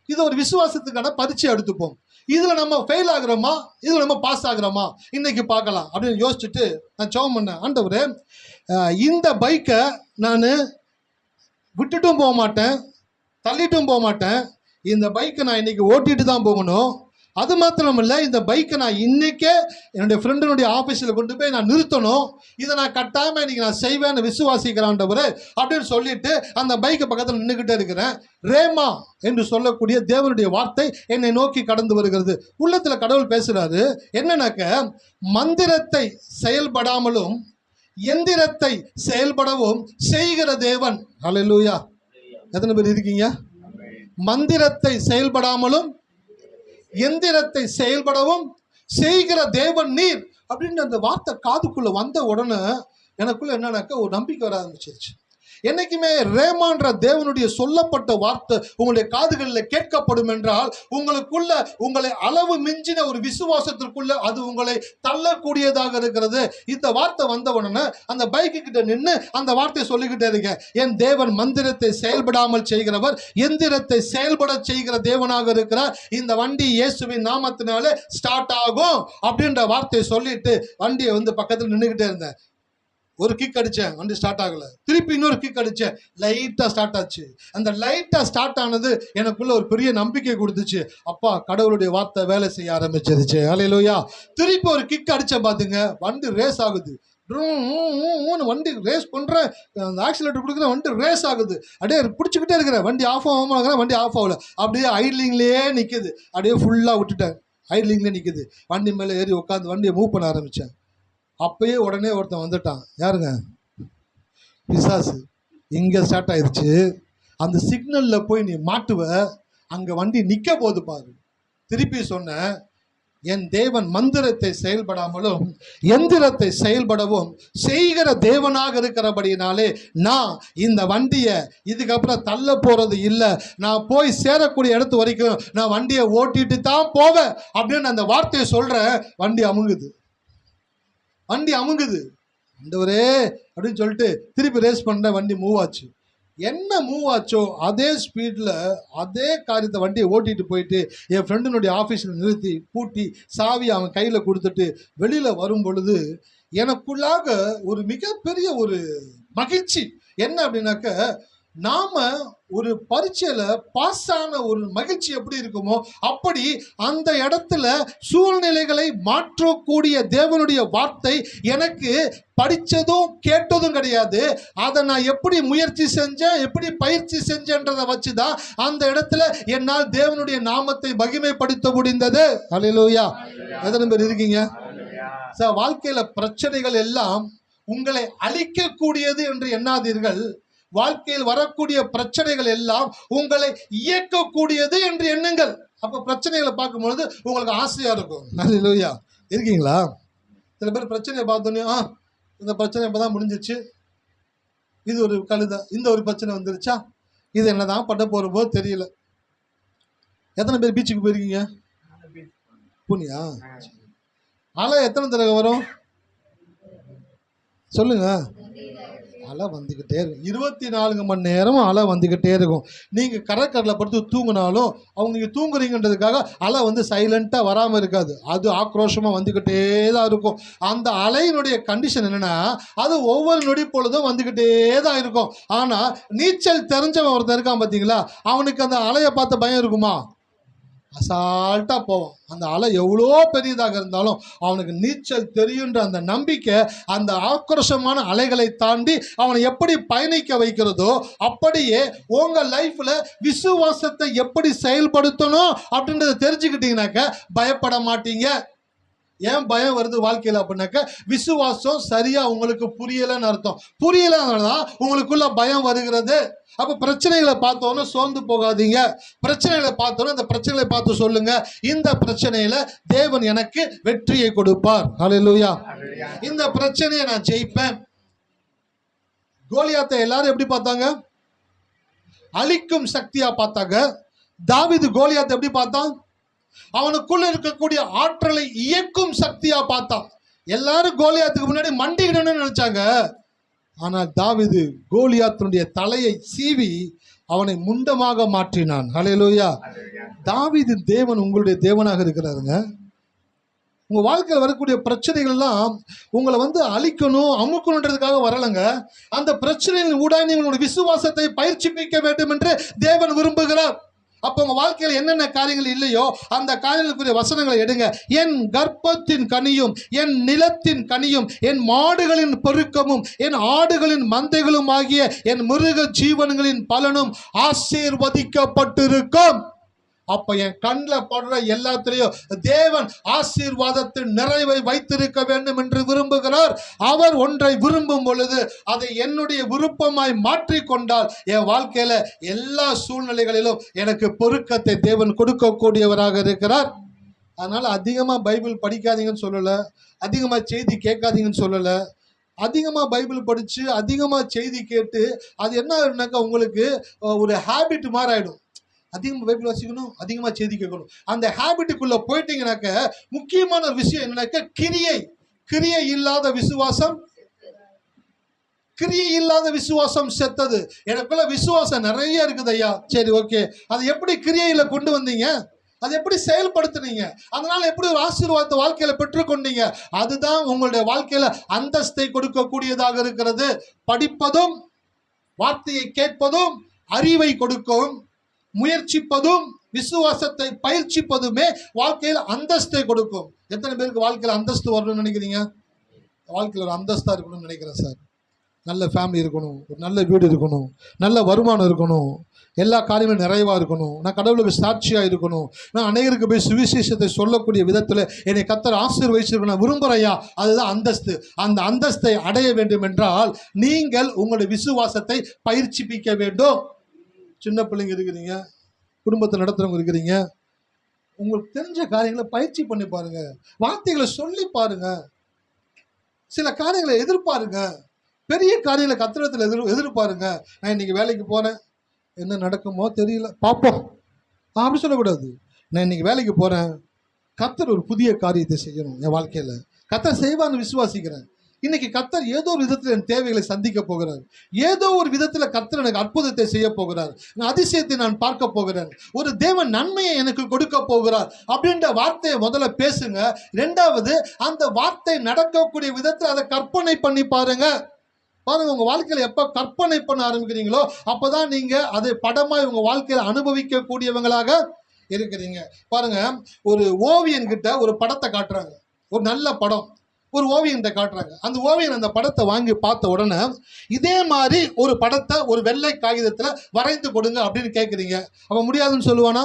இது ஒரு விசுவாசத்துக்கான பரீட்சையா எடுத்துப்போம். இதுல நம்ம ஃபெயில் ஆகுறோமா, இதுல நம்ம பாஸ் ஆகுறோமா, இன்னைக்கு பார்க்கலாம் அப்படின்னு யோசிச்சுட்டு நான் ஜெபம் பண்ணேன். ஆண்டவரே, இந்த பைக்கை நான் விட்டுட்டும் போக மாட்டேன், தள்ளிட்டும் போக மாட்டேன், இந்த பைக்கை நான் இன்னைக்கு ஓட்டிட்டு தான் போகணும். அது மாத்திரம் இல்லை, இந்த பைக்கை நான் இன்னைக்கே என்னுடைய ஃப்ரெண்டினுடைய ஆஃபீஸில் கொண்டு போய் நான் நிறுத்தணும், இதை நான் கட்டாமல் இன்னைக்கு நான் செய்வேன்னு விசுவாசிக்கிறான்டவர் அப்படின்னு சொல்லிட்டு அந்த பைக்கை பக்கத்தில் நின்றுக்கிட்டே இருக்கிறேன். ரேமா என்று சொல்லக்கூடிய தேவனுடைய வார்த்தை என்னை நோக்கி கடந்து வருகிறது. உள்ளத்தில் கடவுள் பேசுகிறாரு. என்னன்னாக்க, மந்திரத்தை செயல்படாமலும் எந்திரத்தை செயல்படவும் செய்கிற தேவன். ஹல்லேலூயா! எத்தனை பேர் இருக்கீங்க? மந்திரத்தை செயல்படாமலும் எந்திரத்தை செயல்படவும் செய்கிற தேவன் நீர் அப்படின்னு அந்த வார்த்தை காதுக்குள்ள வந்த உடனே எனக்குள்ள என்னன்னாக்க ஒரு நம்பிக்கை வர ஆரம்பிச்சிருச்சு. என்னைக்குமே ரேமான்ற தேவனுடைய சொல்லப்பட்ட வார்த்தை உங்களுடைய காதுகளில் கேட்கப்படும் என்றால், உங்களுக்குள்ள உங்களை அளவு மிஞ்சின ஒரு விசுவாசத்திற்குள்ள அது உங்களை தள்ளக்கூடியதாக இருக்கிறது. இந்த வார்த்தை வந்த உடனே அந்த பைக்கு கிட்ட நின்று அந்த வார்த்தையை சொல்லிக்கிட்டே இருக்க, என் தேவன் மந்திரத்தை செயல்படாமல் செய்கிறவர், எந்திரத்தை செயல்பட செய்கிற தேவனாக இருக்கிறார். இந்த வண்டி இயேசுவின் நாமத்தினாலே ஸ்டார்ட் ஆகும் அப்படின்ற வார்த்தையை சொல்லிட்டு வண்டியை பக்கத்தில் நின்றுக்கிட்டே இருந்தேன். ஒரு கிக் அடித்தேன், வண்டி ஸ்டார்ட் ஆகலை. திருப்பி இன்னொரு கிக் அடித்தேன், லைட்டாக ஸ்டார்ட் ஆச்சு. அந்த லைட்டாக ஸ்டார்ட் ஆனது எனக்குள்ள ஒரு பெரிய நம்பிக்கை கொடுத்துச்சு. அப்பா, கடவுளுடைய வார்த்தை வேலை செய்ய ஆரம்பிச்சிருச்சு. ஹல்லேலூயா! திருப்பி ஒரு கிக் அடித்தேன், பார்த்துங்க, வண்டி ரேஸ் ஆகுது. வண்டி ரேஸ் பண்ணுறேன், அந்த ஆக்சிலேட்டர் கொடுக்குறேன், வண்டி ரேஸ் ஆகுது. அப்படியே பிடிச்சிக்கிட்டே இருக்கிறேன், வண்டி ஆஃப் ஆகாமல், வண்டி ஆஃப் ஆகலை, அப்படியே ஐட்லிங்லேயே நிற்குது. அப்படியே ஃபுல்லாக விட்டுட்டேன், ஐட்லிங்லேயே நிற்குது. வண்டி மேலே ஏறி உட்காந்து வண்டியை மூவ் பண்ண ஆரம்பித்தேன். அப்பயே உடனே ஒருத்தன் வந்துட்டான். யாருங்க? பிசாசு. இங்கே ஸ்டார்ட் ஆயிடுச்சு. அந்த சிக்னலில் போய் நீ மாட்டுவ, அங்கே வண்டி நிற்க போது பாரு. திருப்பி சொன்னேன், என் தேவன் மந்திரத்தை செயல்படாமலும் எந்திரத்தை செயல்படவும் செய்கிற தேவனாக இருக்கிறபடினாலே நான் இந்த வண்டியை இதுக்கப்புறம் தள்ள போகிறது இல்லை, நான் போய் சேரக்கூடிய இடத்து வரைக்கும் நான் வண்டியை ஓட்டிட்டு தான் போவேன் அப்படின்னு அந்த வார்த்தையை சொல்கிறேன். வண்டி அமுங்குது. ஆண்டவரே அப்படின்னு சொல்லிட்டு திருப்பி ரேஸ் பண்ண, வண்டி மூவ் ஆச்சு. என்ன மூவ் ஆச்சோ அதே ஸ்பீடில் அதே காரியத்தை வண்டியை ஓட்டிகிட்டு போயிட்டு என் ஃப்ரெண்டினுடைய ஆஃபீஸில் நிறுத்தி பூட்டி சாவி அவன் கையில் கொடுத்துட்டு வெளியில் வரும் பொழுது எனக்குள்ளாக ஒரு மிகப்பெரிய ஒரு மகிழ்ச்சி. என்ன அப்படின்னாக்க, நாம ஒரு பரீட்சையில பாஸ் ஆன ஒரு மகிழ்ச்சி எப்படி இருக்குமோ அப்படி அந்த இடத்துல சூழ்நிலைகளை மாற்றக்கூடிய தேவனுடைய வார்த்தை எனக்கு படித்ததும் கேட்டதும் கிடையாது. அதை நான் எப்படி முயற்சி செஞ்சேன், எப்படி பயிற்சி செஞ்சேன்றதை வச்சுதான் அந்த இடத்துல என்னால் தேவனுடைய நாமத்தை மகிமைப்படுத்த முடிந்தது. அல்லேலூயா. எத்தனை பேர் இருக்கீங்க? சார், வாழ்க்கையில பிரச்சனைகள் எல்லாம் உங்களை அழிக்கக்கூடியது என்று எண்ணாதீர்கள். வாழ்க்கையில் வரக்கூடிய பிரச்சனைகள் எல்லாம் உங்களை இயக்கக்கூடியது என்று எண்ணுங்கள். அப்ப பிரச்சனைகளை பார்க்கும்பொழுது உங்களுக்கு ஆசையா இருக்கும். அல்லேலூயா. இருக்கீங்களா? சில பேர் பிரச்சனையை பார்த்தோன்னே இந்த பிரச்சனை இப்பதான் முடிஞ்சிச்சு, இது ஒரு கழுதை, இந்த ஒரு பிரச்சனை வந்துருச்சா, இது என்னதான் பண்ண போறப்போ தெரியல. எத்தனை பேர் பீச்சுக்கு போயிருக்கீங்க? புனியா? அலை எத்தனை தடவை வரும் சொல்லுங்க? அலை வந்துக்கிட்டே இருக்கும். 24 மணி நேரமும் அலை வந்துக்கிட்டே இருக்கும். நீங்கள் கடற்கரையில் படுத்து தூங்கினாலும் அவங்க நீங்கள் தூங்குறீங்கன்றதுக்காக அலை வந்து சைலண்ட்டாக வராமல் இருக்காது. அது ஆக்ரோஷமாக வந்துக்கிட்டே தான் இருக்கும். அந்த அலையினுடைய கண்டிஷன் என்னென்னா, அது ஒவ்வொரு நொடி பொழுதும் வந்துக்கிட்டே தான் இருக்கும். ஆனால் நீச்சல் தெரிஞ்சவன் ஒருத்தன் இருக்கான் பார்த்தீங்களா, அவனுக்கு அந்த அலையை பார்த்த பயம் இருக்குமா? அசால்ட்டாக போவான். அந்த அலை எவ்வளோ பெரியதாக இருந்தாலும் அவனுக்கு நீச்சல் தெரியுன்ற அந்த நம்பிக்கை அந்த ஆக்ரோஷமான அலைகளை தாண்டி அவனை எப்படி பயணிக்க வைக்கிறதோ, அப்படியே உங்கள் லைஃப்பில் விசுவாசத்தை எப்படி செயல்படுத்தணும் அப்படின்றத தெரிஞ்சுக்கிட்டீங்கன்னாக்க பயப்பட மாட்டீங்க. ஏன் பயம் வருது வாழ்க்கையில் அப்படின்னாக்க, விசுவாசம் சரியாக உங்களுக்கு புரியலைன்னு அர்த்தம். புரியலைன்னா உங்களுக்குள்ள பயம் வருகிறது. அப்போ பிரச்சனைகளை பார்த்தோன்னு சோர்ந்து போகாதீங்க. பிரச்சனைகளை பார்த்தோன்னு அந்த பிரச்சனைகளை பார்த்து சொல்லுங்க, இந்த பிரச்சனையில தேவன் எனக்கு வெற்றியை கொடுப்பார். அல்லேலூயா. இந்த பிரச்சனையை நான் ஜெயிப்பேன். கோலியாத்தை எல்லாரும் எப்படி பார்த்தாங்க? அழிக்கும் சக்தியா பார்த்தாங்க. தாவீது கோலியாத்தை எப்படி பார்த்தான்? அவனுக்குள்ள இருக்கக்கூடிய ஆற்றலை இயக்கும் சக்தியா பார்த்தான். எல்லாரும் கோலியாத்துக்கு முன்னாடி மண்டிக்கிடணும்னு நினைச்சாங்க. ஆனால் தாவீது கோலியாத்தினுடைய தலையை சீவி அவனை முண்டமாக மாற்றினான். அல்லேலூயா. தாவீது தேவன் உங்களுடைய தேவனாக இருக்கிறாருங்க. உங்க வாழ்க்கையில் வரக்கூடிய பிரச்சனைகள் எல்லாம் உங்களை வந்து அழிக்கணும், அமுக்கணுன்றதுக்காக வரலங்க. அந்த பிரச்சனையின் ஊடாக நீங்களுடைய விசுவாசத்தை பயிற்சிப்பிக்க வேண்டும் என்று தேவன் விரும்புகிறார். அப்போ உங்க வாழ்க்கையில் என்னென்ன காரியங்கள் இல்லையோ அந்த காரியங்களுக்குரிய வசனங்களை எடுங்க. என் கர்ப்பத்தின் கனியும், என் நிலத்தின் கனியும், என் மாடுகளின் பெருக்கமும், என் ஆடுகளின் மந்தைகளும் ஆகிய என் மிருக ஜீவன்களின் பலனும் ஆசீர்வதிக்கப்பட்டிருக்கும். அப்ப என் கண்ணில் படுற எல்லாத்திலையும் தேவன் ஆசீர்வாதத்தின் நிறைவை வைத்திருக்க வேண்டும் என்று விரும்புகிறார். அவர் ஒன்றை விரும்பும் பொழுது அதை என்னுடைய விருப்பமாய் மாற்றிக்கொண்டால் என் வாழ்க்கையில எல்லா சூழ்நிலைகளிலும் எனக்கு பெருக்கத்தை தேவன் கொடுக்கக்கூடியவராக இருக்கிறார். அதனால அதிகமா பைபிள் படிக்காதீங்கன்னு சொல்லலை, அதிகமா செய்தி கேட்காதீங்கன்னு சொல்லலை. அதிகமாக பைபிள் படித்து அதிகமாக செய்தி கேட்டு அது என்ன ஆகுதுனாக்கா உங்களுக்கு ஒரு ஹேபிட் மாதிரி ஆகிடும். அதிகமாக பைபிள் வாசிக்கணும், அதிகமாக செய்தி கேட்கணும். அந்த ஹேபிட்டுக்குள்ளே போயிட்டீங்கன்னாக்க முக்கியமான ஒரு விஷயம் என்னன்னாக்க கிரியை இல்லாத விசுவாசம், கிரியை இல்லாத விசுவாசம் செத்தது. எனக்குள்ள விசுவாசம் நிறைய இருக்குது ஐயா. சரி, ஓகே, அதை எப்படி கிரியையில் கொண்டு வந்தீங்க? அதை எப்படி செயல்படுத்துனீங்க? அதனால எப்படி ஒரு ஆசீர்வாதத்தை வாழ்க்கையில பெற்றுக்கொண்டீங்க? அதுதான் உங்களுடைய வாழ்க்கையில அந்தஸ்தை கொடுக்கக்கூடியதாக இருக்கிறது. படிப்பதும் வார்த்தையை கேட்பதும் அறிவை கொடுக்கும். முயற்சிப்பதும் விசுவாசத்தை பயிற்சிப்பதுமே வாழ்க்கையில் அந்தஸ்தை கொடுக்கும். எத்தனை பேருக்கு வாழ்க்கையில் அந்தஸ்து வரணும்னு நினைக்கிறீங்க? வாழ்க்கையில் ஒரு அந்தஸ்தா இருக்கணும்னு நினைக்கிறேன் சார். நல்ல ஃபேமிலி இருக்கணும், ஒரு நல்ல வீடு இருக்கணும், நல்ல வருமானம் இருக்கணும், எல்லா காரியங்களும் நிறைவாக இருக்கணும், நான் கடவுளுக்கு சாட்சியாக இருக்கணும், நான் அநேகருக்கு போய் சுவிசேஷத்தை சொல்லக்கூடிய விதத்தில் என்னை கர்த்தர் ஆசீர்வதிச்சிருக்கணும், நான் விரும்புகிறையா. அதுதான் அந்தஸ்து. அந்த அந்தஸ்தை அடைய வேண்டும் என்றால் நீங்கள் உங்களுடைய விசுவாசத்தை பயிற்சிப்பிக்க வேண்டும். சின்ன பிள்ளைங்க இருக்கிறீங்க, குடும்பத்தை நடத்துகிறவங்க இருக்கிறீங்க, உங்களுக்கு தெரிஞ்ச காரியங்களை பயிற்சி பண்ணி பாருங்க, வார்த்தைகளை சொல்லி பாருங்க, சில காரியங்களை எதிர்பாருங்க, பெரிய காரியங்களை கத்திரத்தில் எதிர்பாருங்க. நான் இன்னைக்கு வேலைக்கு போகிறேன், என்ன நடக்குமோ தெரியல, பார்ப்போம் அப்படி சொல்லக்கூடாது. நான் இன்னைக்கு வேலைக்கு போகிறேன், கர்த்தர் ஒரு புதிய காரியத்தை செய்யணும் என் வாழ்க்கையில், கர்த்தர் செய்வான்னு விசுவாசிக்கிறேன். இன்னைக்கு கர்த்தர் ஏதோ ஒரு விதத்தில் என் தேவைகளை சந்திக்க போகிறார். ஏதோ ஒரு விதத்தில் கர்த்தர் எனக்கு அற்புதத்தை செய்ய போகிறார். அதிசயத்தை நான் பார்க்க போகிறேன். ஒரு தேவன் நன்மையை எனக்கு கொடுக்க போகிறார் அப்படின்ற வார்த்தையை முதல்ல பேசுங்க. ரெண்டாவது, அந்த வார்த்தை நடக்கக்கூடிய விதத்தில் அதை கற்பனை பண்ணி பாருங்க. உங்க வாழ்க்கையில எப்ப கற்பனை பண்ண ஆரம்பிக்கிறீங்களோ அப்பதான் நீங்க அதை படமாய் உங்க வாழ்க்கையில அனுபவிக்க கூடியவங்களாக இருக்கிறீங்க. பாருங்க, ஒரு ஓவியன் கிட்ட ஒரு படத்தை காட்டுறாங்க, ஒரு நல்ல படம் ஒரு ஓவியன்கிட்ட காட்டுறாங்க. அந்த ஓவியன் அந்த படத்தை வாங்கி பார்த்த உடனே இதே மாதிரி ஒரு படத்தை ஒரு வெள்ளை காகிதத்தில் வரைந்து கொடுங்க அப்படின்னு கேட்குறீங்க. அவன் முடியாதுன்னு சொல்லுவானா?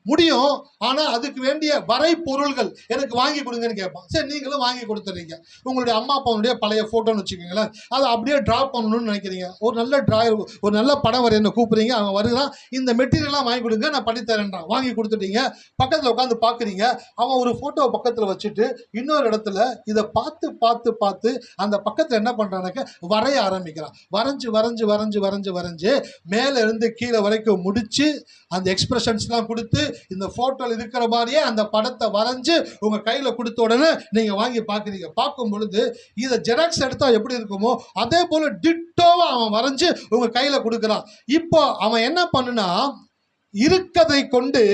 முடியும். ஆனால் அதுக்கு வேண்டிய வரைபொருள்கள் எனக்கு வாங்கி கொடுங்கன்னு கேட்பான். சரி, நீங்களும் வாங்கி கொடுத்துறீங்க. உங்களுடைய அம்மா அப்பாவுடைய பழைய ஃபோட்டோன்னு வச்சுக்கோங்களேன், அதை அப்படியே ட்ரா பண்ணணும்னு நினைக்கிறீங்க. ஒரு நல்ல டிராயர், ஒரு நல்ல படம் வரைய கூப்பிட்றீங்க. அவன் வருகிறான், இந்த மெட்டீரியல்லாம் வாங்கி கொடுங்க, நான் பண்ணித்தரேன்றான். வாங்கி கொடுத்துட்டீங்க. பக்கத்தில் உட்காந்து பார்க்குறீங்க. அவன் ஒரு ஃபோட்டோவை பக்கத்தில் வச்சுட்டு இன்னொரு இடத்துல இதை பார்த்து பார்த்து பார்த்து அந்த பக்கத்தில் என்ன பண்ணுறானாக்க வரைய ஆரம்பிக்கிறான். வரைஞ்சு வரைஞ்சு வரைஞ்சு வரைஞ்சு வரைஞ்சு மேலே இருந்து கீழே வரைக்கும் முடித்து அந்த எக்ஸ்பிரஷன்ஸ்லாம் கொடுத்து இந்த ஃபோட்டோவில் இருக்கிற மாதிரியே அந்த படத்தை வரைஞ்சு உங்கள் கையில் கொடுத்த உடனே நீங்கள் வாங்கி பார்க்குறீங்க. பார்க்கும் பொழுது இதை ஜெராக்ஸ் எடுத்தால் எப்படி இருக்குமோ அதே போல் டிட்டோவை அவன் வரைஞ்சு உங்கள் கையில் கொடுக்குறான். இப்போ அவன் என்ன பண்ணுனா, இருக்கதை கொண்டு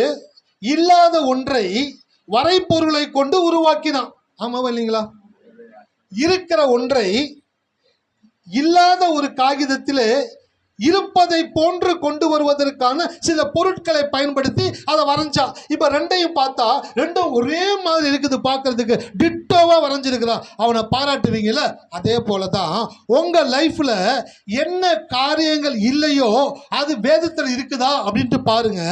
இல்லாத ஒன்றை வரைபொருளை கொண்டு உருவாக்கினான். ஆமாவா இல்லைங்களா? இருக்கிற ஒன்றை இல்லாத ஒரு காகிதத்தில் இருப்பதை போன்று கொண்டு வருவதற்கான சில பொருட்களை பயன்படுத்தி அதை வரைஞ்சான். இப்போ ரெண்டையும் பார்த்தா ரெண்டும் ஒரே மாதிரி இருக்குது, பார்க்கறதுக்கு டிட்டோவா வரைஞ்சிருக்கிறான். அவனை பாராட்டுவீங்கல்ல? அதே போல தான் உங்கள் லைஃப்பில் என்ன காரியங்கள் இல்லையோ அது வேதத்தில் இருக்குதா அப்படின்ட்டு பாருங்க.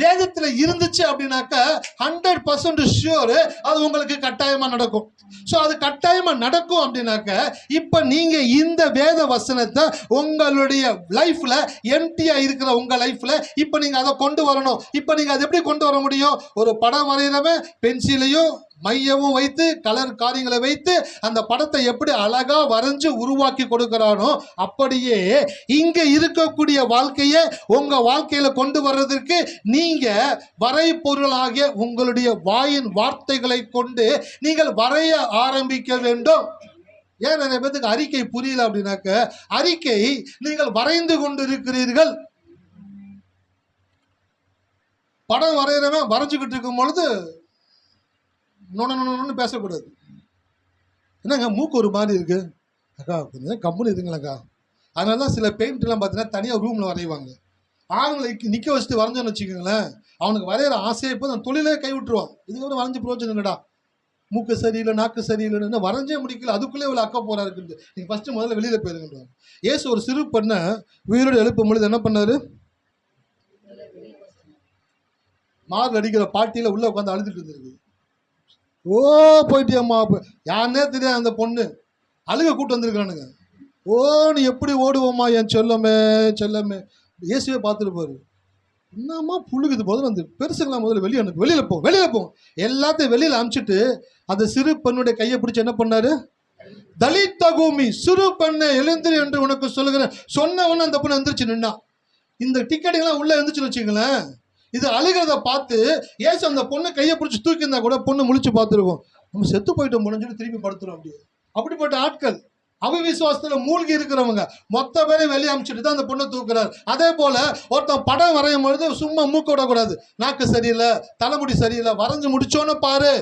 வேதத்தில் இருந்துச்சு அப்படின்னாக்க 100% ஷியோர் அது உங்களுக்கு கட்டாயமாக நடக்கும். ஸோ அது கட்டாயமாக நடக்கும் அப்படின்னாக்க இப்போ நீங்கள் இந்த வேத வசனத்தை உங்களுடைய லைஃப்பில் எம்டியாக இருக்கிற உங்கள் லைஃப்பில் இப்போ நீங்கள் அதை கொண்டு வரணும். இப்போ நீங்கள் அதை எப்படி கொண்டு வர முடியும்? ஒரு படம் வரைகிறவன் பென்சிலையும் மையமும் வைத்து கலர் காரியங்களை வைத்து அந்த படத்தை எப்படி அழகா வரைஞ்சு உருவாக்கி கொடுக்கிறானோ அப்படியே இங்க இருக்கக்கூடிய வாழ்க்கையை உங்க வாழ்க்கையில கொண்டு வர்றதற்கு நீங்க வரைபொருளாகிய உங்களுடைய வாயின் வார்த்தைகளை கொண்டு நீங்கள் வரைய ஆரம்பிக்க வேண்டும். ஏன் நிறைய பேருக்கு அறிக்கை புரியல அப்படின்னாக்க, அறிக்கை நீங்கள் வரைந்து கொண்டு இருக்கிறீர்கள். படம் வரைகிறவன் வரைஞ்சுக்கிட்டு இருக்கும் பொழுது நோன்னு பேசக்கூடாது. என்னங்க மூக்கு ஒரு மாதிரி இருக்கு அக்கா, கொஞ்சம் கம்பெனி இருக்குங்களேக்கா. அதனால தான் சில பெயிண்ட்லாம் பார்த்தீங்கன்னா தனியாக ரூமில் வரைவாங்க. ஆளுங்களை நிற்க வச்சுட்டு வரைஞ்சோன்னு வச்சுக்கோங்களேன், அவனுக்கு வரைகிற ஆசையை இப்போ நான் தொழிலே கை விட்டுருவான். இதுக்கப்புறம் வரைஞ்சி பிரோஜனம் இல்லைடா, மூக்கு சரியில்லை நாக்கு சரியில்லைன்னு வரைஞ்சே முடிக்கல, அதுக்குள்ளே இவ்வளோ அக்கா போகிறா இருக்குது. நீங்கள் ஃபஸ்ட்டு முதல்ல வெளியில் போயிருங்கன்றாங்க. ஏசு ஒரு சிறு பெண்ணை உயிரோடு எழுப்பும் பொழுது என்ன பண்ணார்? மார்க் அடிக்கிற பாட்டியில் உள்ளே உட்காந்து அழுதுட்டு இருந்திருக்கு. ஓ போயிட்டியம்மா, யாருன்னே தெரியாது அந்த பொண்ணு, அழுக கூட்டு வந்திருக்கானுங்க. ஓ நீ எப்படி ஓடுவோம்மா என் செல்லமே செல்லமே. இயேசுவே பார்த்துட்டு பாரு, என்னம்மா புழுகுது போது அந்த பெருசுங்களாம் முதல்ல வெளியே அனுப்பு, வெளியில் போ எல்லாத்தையும் வெளியில் அனுப்பிச்சிட்டு அந்த சிறு பெண்ணுடைய கையை பிடிச்சி என்ன பண்ணாரு? தலித்தகூமி, சிறு பெண்ணை எழுந்திரு என்று உனக்கு சொல்லுகிறேன் சொன்னவன்னு அந்த பொண்ணு எழுந்திரிச்சு நின்னா. இந்த டிக்கெட்டுங்கெல்லாம் உள்ளே எழுந்துச்சுன்னு வச்சுங்களேன், இது அழுகிறத பார்த்து ஏசு அந்த பொண்ணு கையை பிடிச்சி தூக்கியிருந்தா கூட பொண்ணு முழிச்சு பார்த்துருவோம், நம்ம செத்து போயிட்டோம் முடிஞ்சுட்டு திரும்பி படுத்துரும். அப்படிப்பட்ட ஆட்கள் அவிசுவாசத்துல மூழ்கி இருக்கிறவங்க மொத்த பேரையும் வெளியே அமைச்சிட்டு தான் அந்த பொண்ணை தூக்குறாரு. அதே போல ஒருத்தன் படம் வரையும் பொழுது சும்மா மூக்க விடக்கூடாது. நாக்கு சரியில்லை, தலைமுடி சரியில்லை, வரைஞ்சு முடிச்சோன்னு பாரு,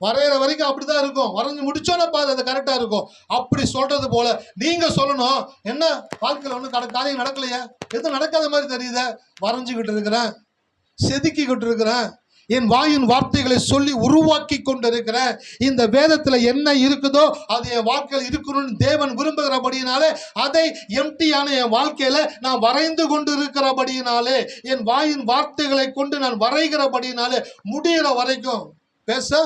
வரைகிற வரைக்கும் அப்படிதான் இருக்கும், வரைஞ்சு முடிச்சோன்னு பாரு அது கரெக்டா இருக்கும். அப்படி சொல்றது போல நீங்க சொல்லணும், என்ன வாழ்க்கையில் ஒன்றும் காரியம் நடக்கலையே, எதுவும் நடக்காத மாதிரி தெரியுத, வரைஞ்சுக்கிட்டு இருக்கிறேன், செதுக்கிக்கிட்டு இருக்கிறேன், என் வாயின் வார்த்தைகளை சொல்லி உருவாக்கி கொண்டிருக்கிறேன். இந்த வேதத்துல என்ன இருக்குதோ அது என் வாழ்க்கையில் இருக்கணும்னு தேவன் விரும்புகிறபடியினாலே அதை எம்டியான என் வாழ்க்கையில நான் வரைந்து கொண்டு இருக்கிறபடியினாலே, என் வாயின் வார்த்தைகளை கொண்டு நான் வரைகிறபடியினாலே முடிகிற வரைக்கும் பேச.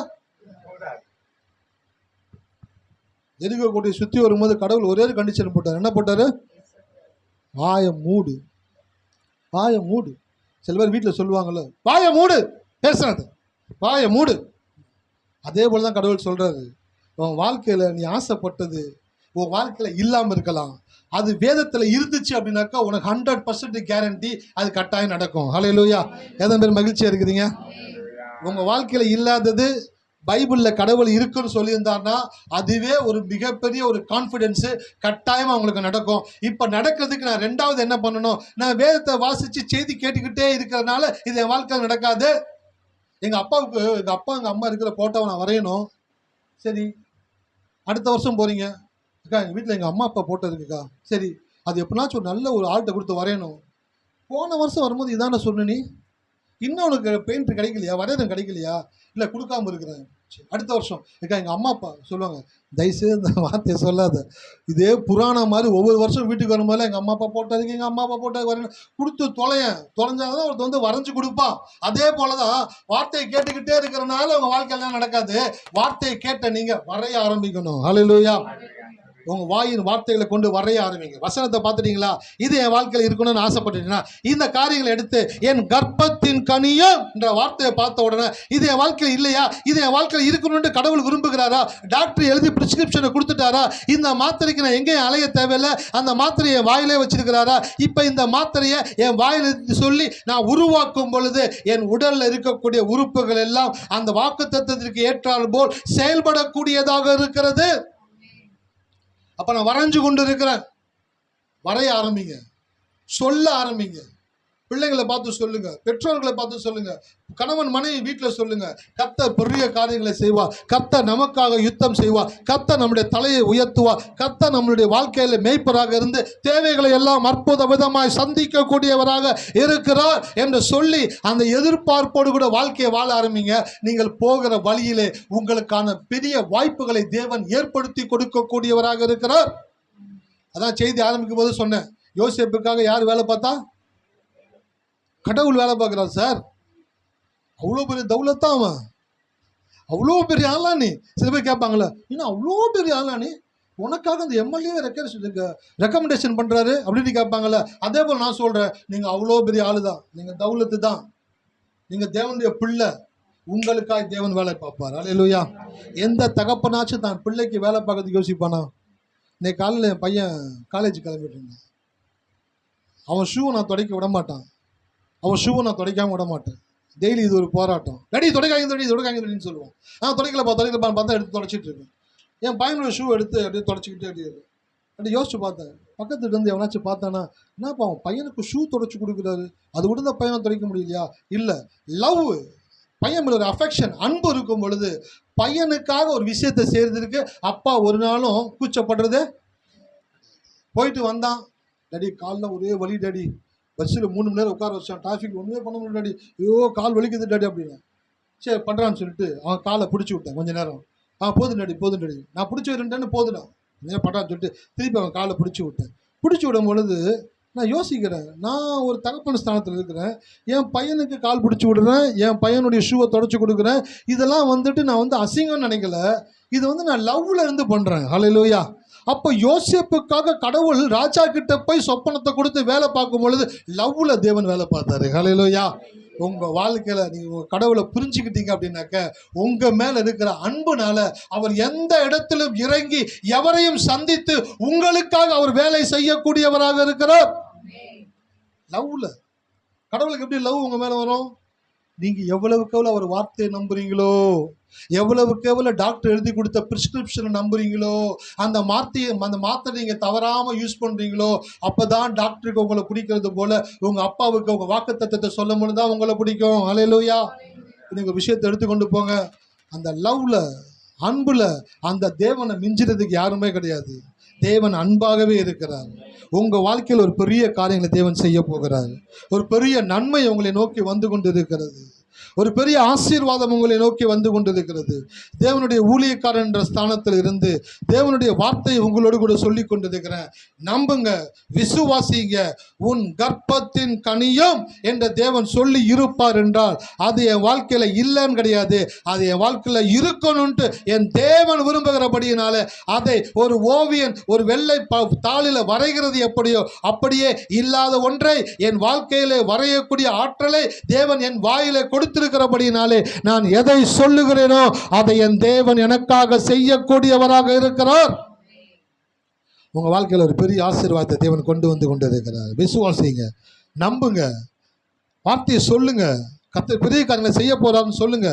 எரிகோ கோட்டையை சுற்றி வரும்போது கடவுள் ஒரே ஒரு கண்டிஷன் போட்டார். என்ன போட்டாரு? வாயை மூடு, வாயை மூடு. சில பேர் வீட்டில் சொல்லுவாங்கல்ல, வாயை மூடு, பேசுறது வாயை மூடு. அதே போல தான் கடவுள் சொல்றாரு, உன் வாழ்க்கையில நீ ஆசைப்பட்டது உன் வாழ்க்கையில இல்லாம இருக்கலாம், அது வேதத்துல இருந்துச்சு அப்படின்னாக்கா உனக்கு 100% கேரண்டி அது கட்டாயம் நடக்கும். ஹல்லேலூயா. எத்தனை பேர் மகிழ்ச்சியா இருக்கிறீங்க? உங்க வாழ்க்கையில இல்லாதது பைபிளில் கடவுள் இருக்குன்னு சொல்லியிருந்தாருன்னா அதுவே ஒரு மிகப்பெரிய ஒரு கான்ஃபிடென்ஸு, கட்டாயமாக அவங்களுக்கு நடக்கும். இப்போ நடக்கிறதுக்கு நான் ரெண்டாவது என்ன பண்ணணும்? நான் வேதத்தை வாசித்து செய்தி கேட்டுக்கிட்டே இருக்கிறதுனால இது என் வாழ்க்கையில் நடக்காது. எங்கள் அப்பாவுக்கு எங்கள் அம்மா இருக்கிற ஃபோட்டோவை நான் வரையணும். சரி, அடுத்த வருஷம் போகிறீங்க, அக்கா எங்கள் வீட்டில் எங்கள் அம்மா அப்பா ஃபோட்டோ இருக்குக்கா. சரி, அது எப்படினாச்சும் ஒரு நல்ல ஒரு ஆள்கிட்ட கொடுத்து வரையணும். போன வருஷம் வரும்போது இதான சொன்ன நீ, இன்னும் உனக்கு பெயிண்ட் கிடைக்கலையா, வரையறம் கிடைக்கலையா? இல்லை, கொடுக்காம இருக்கிறேன். அடுத்த வருஷம் ஏக்கா எங்கள் அம்மா அப்பா சொல்லுவாங்க, தயவுசெய்து இந்த வார்த்தையை சொல்லாத. இதே புராணம் மாதிரி ஒவ்வொரு வருஷம் வீட்டுக்கு வரும்போது எங்கள் அம்மா அப்பா போட்டதுக்கு எங்கள் அம்மா அப்பா போட்டதுக்கு வரையணும் கொடுத்து தொலைஞ்சாதான் ஒருத்தர் வந்து வரைஞ்சி கொடுப்பான். அதே போல தான் வார்த்தையை கேட்டுக்கிட்டே இருக்கிறனால உங்கள் வாழ்க்கையெல்லாம் நடக்காது. வார்த்தையை கேட்ட நீங்கள் வரைய ஆரம்பிக்கணும். ஹல்லேலூயா. உங்கள் வாயின் வார்த்தைகளை கொண்டு வரைய ஆரம்பிங்க. வசனத்தை பார்த்துட்டீங்களா? இது என் வாழ்க்கையில் இருக்கணும்னு ஆசைப்பட்டீங்கன்னா இந்த காரியங்களை எடுத்து என் கர்ப்பத்தின் கனியும் என்ற வார்த்தையை பார்த்த உடனே இது என் வாழ்க்கையில் இல்லையா, இது என் வாழ்க்கையில் இருக்கணும்னு கடவுள் விரும்புகிறாரா? டாக்டர் எழுதி பிரிஸ்கிரிப்ஷனை கொடுத்துட்டாரா? இந்த மாத்திரைக்கு நான் எங்கேயும் அலைய தேவையில்லை, அந்த மாத்திரையை என் வாயிலே வச்சிருக்கிறாரா? இப்போ இந்த மாத்திரையை என் வாயில் சொல்லி நான் உருவாக்கும் பொழுது என் உடலில் இருக்கக்கூடிய உறுப்புகள் எல்லாம் அந்த வாக்குத்தத்தத்திற்கு ஏற்றால் போல் செயல்படக்கூடியதாக இருக்கிறது. அப்போ நான் வரைஞ்சு கொண்டு இருக்கிறேன். வரைய ஆரம்பிங்க, சொல்ல ஆரம்பிங்க. பிள்ளைங்களை பார்த்து சொல்லுங்க, பெற்றோர்களை பார்த்து சொல்லுங்க, கணவன் மனைவி வீட்டில் சொல்லுங்க. கர்த்தர் பெரிய காரியங்களை செய்வார். கர்த்தர் நமக்காக யுத்தம் செய்வார். கர்த்தர் நம்முடைய தலையை உயர்த்துவார். கர்த்தர் நம்மளுடைய வாழ்க்கையில் மேய்ப்பராக இருந்து தேவைகளை எல்லாம் அற்புத விதமாய் சந்திக்கக்கூடியவராக இருக்கிறார் என்று சொல்லி அந்த எதிர்பார்ப்போடு கூட வாழ்க்கையை வாழ ஆரம்பிங்க. நீங்கள் போகிற வழியிலே உங்களுக்கான பெரிய வாய்ப்புகளை தேவன் ஏற்படுத்தி கொடுக்கக்கூடியவராக இருக்கிறார். அதான் செய்தி ஆரம்பிக்கும் போது சொன்னேன், யோசேப்புக்காக யார் வேலை பார்த்தா? கடவுள் வேலை பார்க்குறார் சார். அவ்வளோ பெரிய தௌலத்தான் அவன், அவ்வளோ பெரிய ஆளா நீ. சில பேர் கேட்பாங்களே, இன்னும் அவ்வளோ பெரிய ஆளா நீ, உனக்காக அந்த எம்எல்ஏ ரெக்கமெண்டேஷன் பண்ணுறாரு அப்படின்னு கேட்பாங்கள்ல. அதே போல் நான் சொல்கிறேன், நீங்கள் அவ்வளோ பெரிய ஆளு தான், நீங்கள் தௌலத்து தான், நீங்கள் தேவனுடைய பிள்ளை, உங்களுக்காக தேவன் வேலை பார்ப்பார். அல்லேலூயா. எந்த தகப்பனாச்சும் தான் பிள்ளைக்கு வேலை பார்க்கறதுக்கு யோசிப்பானா? இன்னைக்கு காலையில் என் பையன் காலேஜ் கிளம்பிட்டு இருந்தான். அவன் ஷூவை நான் துடைக்க விட மாட்டான், அவன் ஷூவை நான் துடைக்காமல் விட மாட்டேன். டெய்லி இது ஒரு போராட்டம். ரெடி துடைக்காங்கன்னு சொல்லுவான். துடைக்கலப்பா பார்த்தா எடுத்து துடைச்சிட்டு இருக்கேன். என் பையனோட ஷூ எடுத்து அப்படியே துடைச்சிக்கிட்டே அப்படி யோசிச்சு பார்த்தேன். பக்கத்துல இருந்து எவனாச்சும் பார்த்தானா, என்னப்பா அவன் பையனுக்கு ஷூ துடைச்சி கொடுக்குறாரு, அது விட பையனை துடைக்க முடியலையா? இல்லை, லவ், பையன் மேல ஒரு அஃபெக்ஷன், அன்பு இருக்கும் பொழுது பையனுக்காக ஒரு விஷயத்தை செய்யறதுக்கு அப்பா ஒரு நாளும் கூச்சப்படுறது. போயிட்டு வந்தான், டேடி காலில் ஒரே வலி டேடி, பஸ்ஸில் 3 மணி நேரம் உட்கார வச்சான், டிராஃபிக் ஒன்றுமே பண்ண முடியல டாடி, ஐயோ கால் வலிக்குது டாடி அப்படின்னு. சரி பண்ணுறான்னு சொல்லிட்டு அவன் காலை பிடிச்சி விட்டேன். கொஞ்சம் நேரம் போதும் டாடி நான் பிடிச்சி விடுறேன்னு போதுடா என்ன பண்ணுறான்னு சொல்லிட்டு திருப்பி அவன் காலை பிடிச்சி விட்டேன். பிடிச்சி விடும் பொழுது நான் யோசிக்கிறேன், நான் ஒரு தகப்பன் ஸ்தானத்தில் இருக்கிறேன், என் பையனுக்கு கால் பிடிச்சி விடுறேன், என் பையனுடைய ஷூவை தொடச்சி கொடுக்குறேன். இதெல்லாம் நான் அசிங்கம்னு நினைக்கல, இது நான் லவ்வில் இருந்து பண்ணுறேன். ஹல்லேலூயா. அப்போ யோசேப்புக்காக கடவுள் ராஜா கிட்ட போய் சொப்பனத்தை கொடுத்து வேலை பார்க்கும் பொழுது லவ்ல தேவன் வேலை பார்த்தாரு. ஹல்லேலூயா. உங்கள் வாழ்க்கையில் நீங்கள் உங்கள் கடவுளை புரிஞ்சுக்கிட்டீங்க அப்படின்னாக்க உங்கள் மேலே இருக்கிற அன்புனால அவர் எந்த இடத்திலும் இறங்கி எவரையும் சந்தித்து உங்களுக்காக அவர் வேலை செய்யக்கூடியவராக இருக்கிறார். லவ்ல கடவுளுக்கு எப்படி லவ் உங்கள் மேலே வரும்? நீங்கள் எவ்வளவுக்கு எவ்வளோ அவர் வார்த்தையை நம்புறீங்களோ, எவ்வளவுக்கு எவ்வளோ டாக்டர் எழுதி கொடுத்த பிரிஸ்கிரிப்ஷனை நம்புறீங்களோ, அந்த மாத்திரை நீங்கள் தவறாமல் யூஸ் பண்ணுறீங்களோ, அப்போ தான் டாக்டருக்கு உங்களை பிடிக்கிறது போல உங்கள் அப்பாவுக்கு உங்கள் வாக்குத்தத்தத்தை சொல்லும் பொழுது தான் உங்களை பிடிக்கும். ஹல்லேலூயா. நீங்கள் விஷயத்தை எடுத்துக்கொண்டு போங்க. அந்த லவ்ல, அன்புல அந்த தேவனை மிஞ்சுறதுக்கு யாருமே கிடையாது. தேவன் அன்பாகவே இருக்கிறார். உங்கள் வாழ்க்கையில் ஒரு பெரிய காரியங்களை தேவன் செய்ய போகிறார். ஒரு பெரிய நன்மை உங்களை நோக்கி வந்து கொண்டு இருக்கிறது. ஒரு பெரிய ஆசீர்வாதம் உங்களை நோக்கி வந்து கொண்டிருக்கிறது. தேவனுடைய ஊழியக்காரன் என்ற ஸ்தானத்தில் இருந்து தேவனுடைய வார்த்தையை உங்களோடு கூட சொல்லி கொண்டிருக்கிறேன். நம்புங்க, விசுவாசிங்க. உன் கர்ப்பத்தின் கனியும் என்ற தேவன் சொல்லி இருப்பார் என்றால் அது என் வாழ்க்கையில் இல்லைன்னு கிடையாது, அது என் வாழ்க்கையில் இருக்கணும்ட்டு என் தேவன் விரும்புகிறபடியினால அதை ஒரு ஓவியன் ஒரு வெள்ளை தாளில் வரைகிறது எப்படியோ அப்படியே இல்லாத ஒன்றை என் வாழ்க்கையிலே வரையக்கூடிய ஆற்றலை தேவன் என் வாயிலே கொடுத்திருக்கிறபடியினாலே நான் எதை சொல்லுகிறேனோ அதை என் தேவன் எனக்காக செய்யக்கூடியவராக இருக்கிறார். உங்க வாழ்க்கையில் ஒரு பெரிய ஆசீர்வாதத்தை தேவன் கொண்டு வந்து கொண்டிருக்கிறார். விசுவாசிங்க, நம்புங்க, வார்த்தையை சொல்லுங்க. கர்த்தர் பெரிய காரியங்களை செய்ய போறாருன்னு சொல்லுங்க.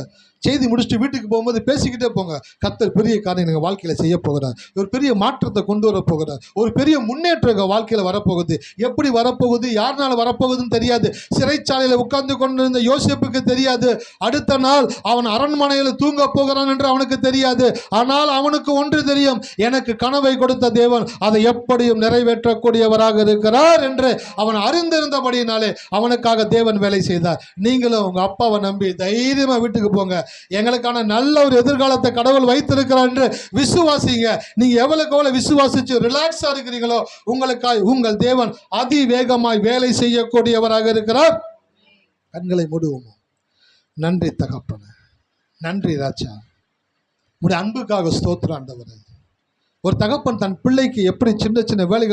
செய்தி முடிச்சுட்டு வீட்டுக்கு போகும்போது பேசிக்கிட்டே போங்க. கர்த்தர் பெரிய காரியம் எங்கள் வாழ்க்கையில் செய்ய போகிறார். ஒரு பெரிய மாற்றத்தை கொண்டு வர போகிறார். ஒரு பெரிய முன்னேற்றம் எங்கள் வாழ்க்கையில் வரப்போகுது. எப்படி வரப்போகுது, யாருனால வரப்போகுதுன்னு தெரியாது. சிறைச்சாலையில் உட்கார்ந்து கொண்டிருந்த யோசேப்புக்கு தெரியாது அடுத்த நாள் அவன் அரண்மனையில் தூங்க போகிறான் என்று அவனுக்கு தெரியாது. ஆனால் அவனுக்கு ஒன்று தெரியும், எனக்கு கனவை கொடுத்த தேவன் அதை எப்படியும் நிறைவேற்றக்கூடியவராக இருக்கிறார் என்று அவன் அறிந்திருந்தபடியினாலே அவனுக்காக தேவன் வேலை செய்தார். நீங்களும் உங்க அப்பாவை நம்பி தைரியமா வீட்டுக்கு போங்க. எங்களுக்கான நல்ல ஒரு எதிர்காலத்தை கடவுள் வைத்திருக்கிறார் என்று விசுவாசிங்க. நீங்க எவ்வளவுக்கு எவ்வளவு விசுவாசிச்சு ரிலாக்ஸா இருக்கிறீங்களோ உங்களுக்காய் உங்கள் தேவன் அதிவேகமாய் வேலை செய்யக்கூடியவராக இருக்கிறார். கண்களை மூடுவோம். நன்றி தகப்பனே, நன்றி ராஜா, உடைய அன்புக்காக ஸ்தோத்திரம் ஆண்டவரே. ஒரு தகப்பன் தன் பிள்ளைக்கு எப்படி சின்ன சின்ன வேலைகள்